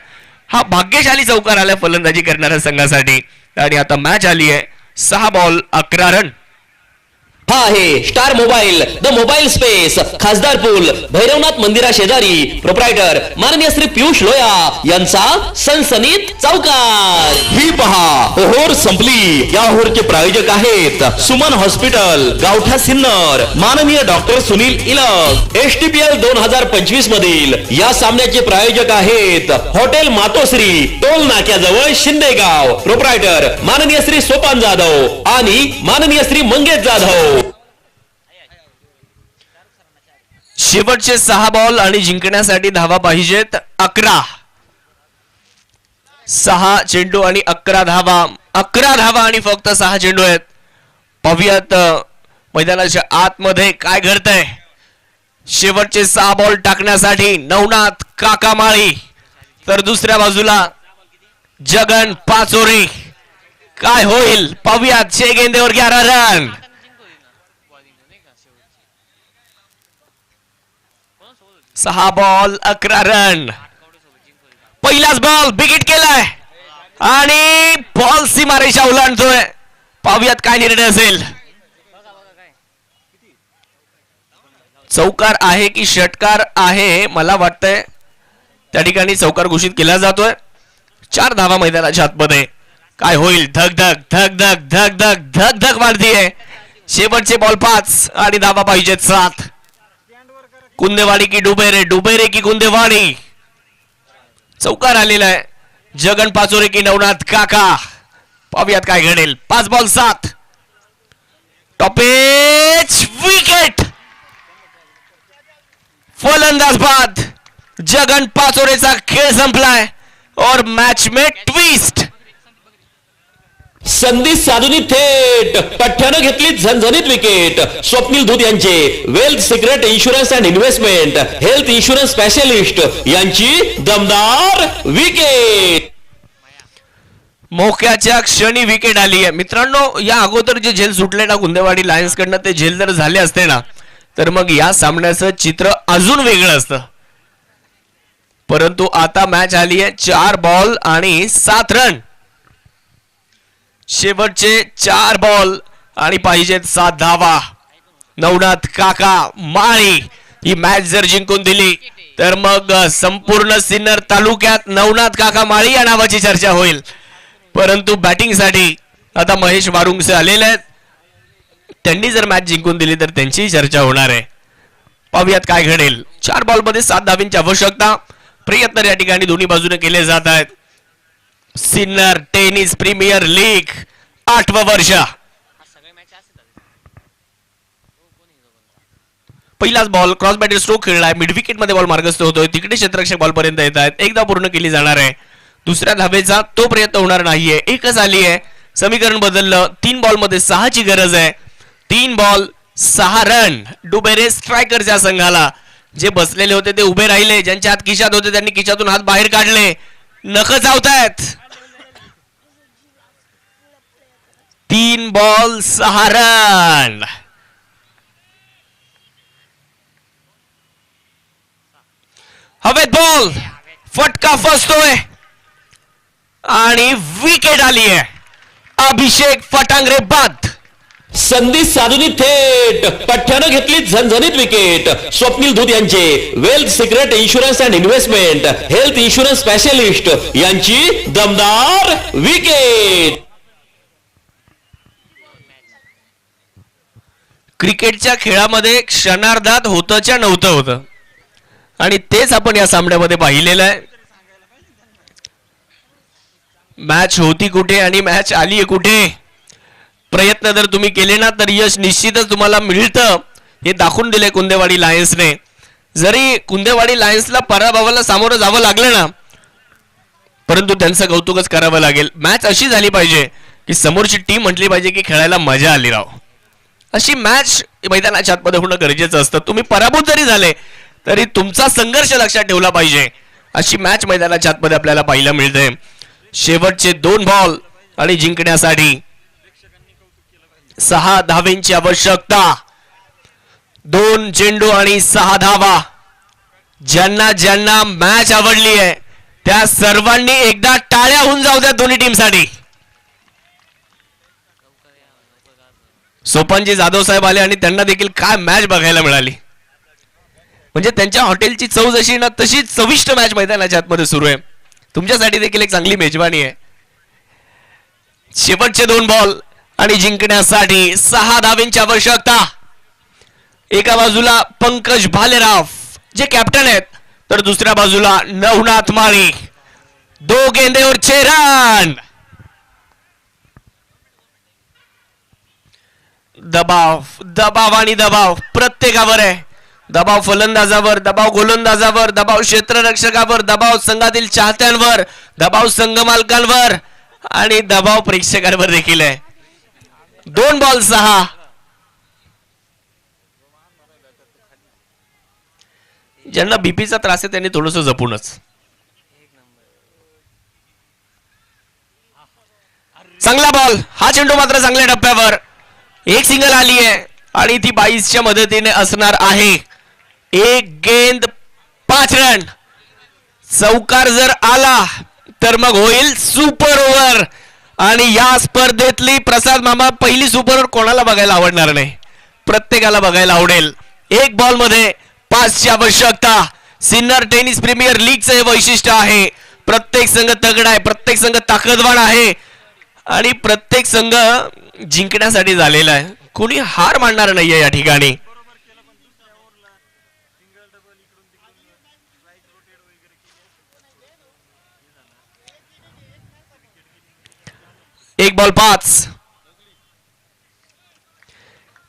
हा भाग्यशाली चौकार आला फलंदाजी करणाऱ्या संघासाठी. आणि आता मॅच आली आहे 6 बॉल 11 रन. हा आहे star mobile, the mobile space, खासदार पूल, भैरवनाथ मंदिरा शेजारी. प्रोप्रायटर माननीय श्री पियुष लोया यांचा सनसनीत चौकार. ही पहा ओहोर संपली. या ओहोरचे प्रायोजक आहेत सुमन हॉस्पिटल, गावठा सिन्नर, माननीय डॉक्टर सुनील इलग. STPL 2025 मधील या सामन्याचे प्रायोजक आहेत हॉटेल मातोश्री, टोल नाक्याजवळ शिंदेगाव. प्रोप्रायटर माननीय श्री सोपान जाधव आणि माननीय श्री मंगेश जाधव. शेवटचे 6 बॉल आणि जिंकण्यासाठी धावा पाहिजेत 11. 6 चेंडू आणि 11 धावा. 11 धावा आणि फक्त 6 चेंडू आहेत. पाहूयात मैदानाच्या आतमध्ये काय घडतंय. शेवटचे 6 बॉल टाकण्यासाठी नवनाथ काका माळी, तर दुसऱ्या बाजूला जगन पाचोरे. काय होईल पाहूयात. 6 गेंदेवर 11 रन. 6 ball 11 run. पहिलाच बॉल विकेट केलाय आणि बॉल सीमारेषा ओलांडतोय. पाहूयात काय निर्णय असेल. चौकार आहे की षटकार आहे, मला वाटतंय त्या ठिकाणी चौकार घोषित केला जातोय. 4 धावा मैदानाच्या आतमध्ये. काय होईल. धक धक धक धक धक धक धक धक वाढतीये. शेवटचे बॉल 5 आणि धावा पाहिजेत 7. कुंदेवाडी की डुबेरे, डुबेरे की कुंदेवाडी. चौकार आलेला आहे. जगन पाचोरे की नवनाथ काका. पाहूयात काय घडेल. 5 बॉल 7. Topaz wicket. फलंदाज बाद. जगन पाचोरेचा खेळ संपलाय और मॅच में ट्विस्ट. संधी साधून थेट पठ्ठ्यानं घेतली झणझणीत विकेट. स्वप्नील धूत यांचे wealth secret insurance and investment health insurance specialist यांची दमदार विकेट. मोक्याच्या क्षणी विकेट आली आहे. मित्रांनो, या अगोदर जे झेल सुटले ना कुंदेवाडी लायन्स कडनं, ते झेल जर झाले असते ना तर मग या सामन्याचं चित्र अजून वेगळं असतं. परंतु आता मॅच आली आहे 4 बॉल आणि 7 रन. शेवटचे 4 बॉल आणि पाहिजेत 7 धावा. नवनाथ काका माळी ही मॅच जर जिंकून दिली तर मग संपूर्ण सिन्नर तालुक्यात नवनाथ काका माळी या नावाची चर्चा होईल. परंतु बॅटिंगसाठी आता महेश वारुंगसे आलेले आहेत. त्यांनी जर मॅच जिंकून दिली तर त्यांचीही चर्चा होणार आहे. पाहूयात काय घडेल. 4 बॉलमध्ये 7 धावांची आवश्यकता. प्रयत्न या ठिकाणी दोन्ही बाजूने केले जात आहेत. सिन्नर टेनिस प्रीमियर लीग 8वं वर्ष. पहिलाच बॉल क्रॉस बॅटर स्ट्रोक खेळलाय. मिड विकेट मध्ये बॉल मार्गस्थ होतोय. तिकडे क्षेत्ररक्षक बॉल पर्यंत येत आहेत. एकदा पूर्ण केली जाणार आहे. दुसऱ्या धावेचा तो प्रयत्न होणार नाहीये. एकच आली आहे. समीकरण बदललं. 3 बॉलमध्ये 6 ची गरज आहे. 3 बॉल 6 रन. डुबेरे स्ट्रायकरच्या संघाला. जे बसलेले होते ते उभे राहिले. ज्यांच्या हात खिशात होते त्यांनी खिशातून हात बाहेर काढले. नख चावतायत. 3 बॉल 6 रन. हवेत बॉल फटका फसतोय आणि विकेट आली आहे. अभिषेक फटांगरे बाद. संधी साधून थेट पठ्ठ्यानं घेतली झणझणीत विकेट. स्वप्नील धूत यांचे wealth secret insurance and investment health insurance specialist यांची दमदार विकेट. क्रिकेटच्या खेळामध्ये क्षणार्धात होतंच्या नव्हतं होतं आणि तेच आपण या सामन्यामध्ये पाहिलेलं आहे. मॅच होती कुठे आणि मॅच आली कुठे. प्रयत्न जर तुम्ही केले ना तर यश निश्चितच तुम्हाला मिळतं. हे दाखवून दिले कुंदेवाडी लायन्सने. जरी कुंदेवाडी लायन्सला पराभवाला सामोरं जावं लागलं ना परंतु त्यांचं कौतुकच करावं लागेल. मॅच अशी झाली पाहिजे की समोरची टीम म्हटली पाहिजे की खेळायला मजा आली राव. अशी मॅच मैदानाच्या आतमध्ये होणं गरजेचं असतं. तुम्ही पराभूत जरी झाले तरी तुमचा संघर्ष लक्षात ठेवला पाहिजे. अशी मॅच मैदानाच्या आतमध्ये आपल्याला पाहायला मिळते. शेवटचे 2 बॉल आणि जिंकण्यासाठी 6 धावेंची आवश्यकता. 2 चेंडू आणि 6 धावा. ज्यांना ज्यांना मॅच आवडली आहे त्या सर्वांनी एकदा टाळ्या होऊन जाऊ द्या दोन्ही टीमसाठी. सोपानजी जाधव साहेब आले आणि त्यांना देखील काय मॅच बघायला मिळाली. म्हणजे त्यांच्या हॉटेलची चव जशी ना तशी चविष्ट मॅच मैदानाच्या आतमध्ये सुरू आहे. तुमच्यासाठी देखील एक चांगली मेजवानी आहे. शेवटचे 2 बॉल आणि जिंकण्यासाठी 6 धावेंची आवश्यकता. एका बाजूला पंकज भालेराव जे कॅप्टन आहेत तर दुसऱ्या बाजूला नवनाथ माळी. 2 गेंदेवर 6 रन. दबाव दबाव आणि दबाव प्रत्येकावर आहे. दबाव फलंदाजावर, दबाव गोलंदाजावर, दबाव क्षेत्ररक्षकावर, दबाव संघातील चाहत्यांवर, दबाव संघ मालकांवर आणि दबाव प्रेक्षकांवर देखील आहे. 2 बॉल 6. ज्यांना बीपीचा त्रास आहे त्यांनी थोडस जपूनच. चांगला बॉल. हा चेंडू मात्र चांगल्या टप्प्यावर. एक सिंगल आली आहे आणि ती 22च्या मदतीने असणार आहे. 1 गेंद 5 रन. चौकार जर आला तर मग होईल सुपर ओव्हर. आणि या स्पर्धेतली प्रसाद मामा पहिली सुपर ओव्हर कोणाला बघायला आवडणार नाही. प्रत्येकाला बघायला आवडेल. 1 बॉल मध्ये 5 ची आवश्यकता. सिन्नर टेनिस प्रीमियर लीगचं हे वैशिष्ट्य आहे. प्रत्येक संघ तगडा आहे. प्रत्येक संघ ताकदवान आहे आणि प्रत्येक संघ जिंकण्यासाठी झालेला आहे. कोणी हार मानणार नाहीये या ठिकाणी. एक बॉल 5.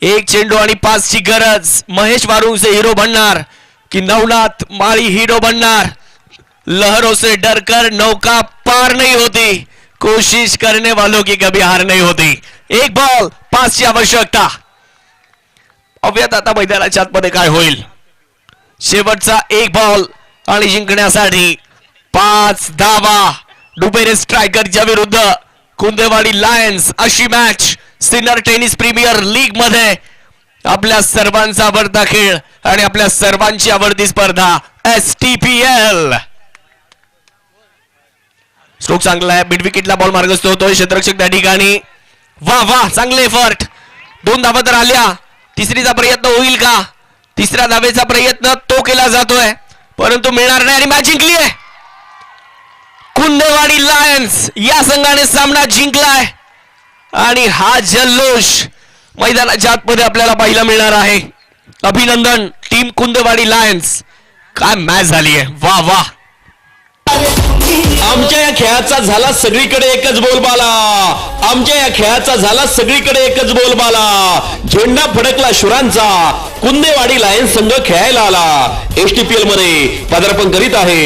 1 चेंडू आणि 5 ची गरज. महेश वारुंगसे हिरो बनणार की नवनाथ माळी हिरो बनणार. लहरों से डरकर नौका पार नहीं होती. कोशिश करने वालों की कभी हार नहीं होती. 1 बॉल 5 ची आवश्यकता. अव्यत आता मैदानाच्या आतमध्ये काय होईल. शेवटचा 1 बॉल आणि जिंकण्यासाठी 5 धावा. डुबेरे स्ट्रायकरच्या विरुद्ध कुंदेवाडी लायन्स. अशी match Sinnar tennis premier league मध्ये आपल्या सर्वांचा आवडता खेळ आणि आपल्या सर्वांची आवडती स्पर्धा STPL. स्ट्रोक चांगला आहे. मिड विकेटला बॉल मार्गस्थ होतोय. क्षेत्ररक्षक त्या ठिकाणी. वा वा चांगले एफर्ट. 2 धावा तर आल्या तिसरीचा प्रयत्न होईल का? तिसऱ्या धावेचा प्रयत्न तो केला जातोय परंतु मिळणार नाही आणि मॅच जिंकली आहे. कुंदेवाडी लायन्स या संघाने सामना जिंकलाय आणि हा जल्लोष मैदानाच्या आतमध्ये आपल्याला पाहायला मिळणार आहे. अभिनंदन टीम कुंदेवाडी लायन्स. काय मॅच झाली आहे, वा वा. आमच्या या खेळाचा झाला सगळीकडे एकच बोलबाला. आमच्या या खेळाचा झाला सगळीकडे एकच बोलबाला. झेंडा फडकला शुरांचा. कुंदेवाडी लायन्स संघ खेळायला आला. एसटीपीएल मध्ये पदार्पण करीत आहे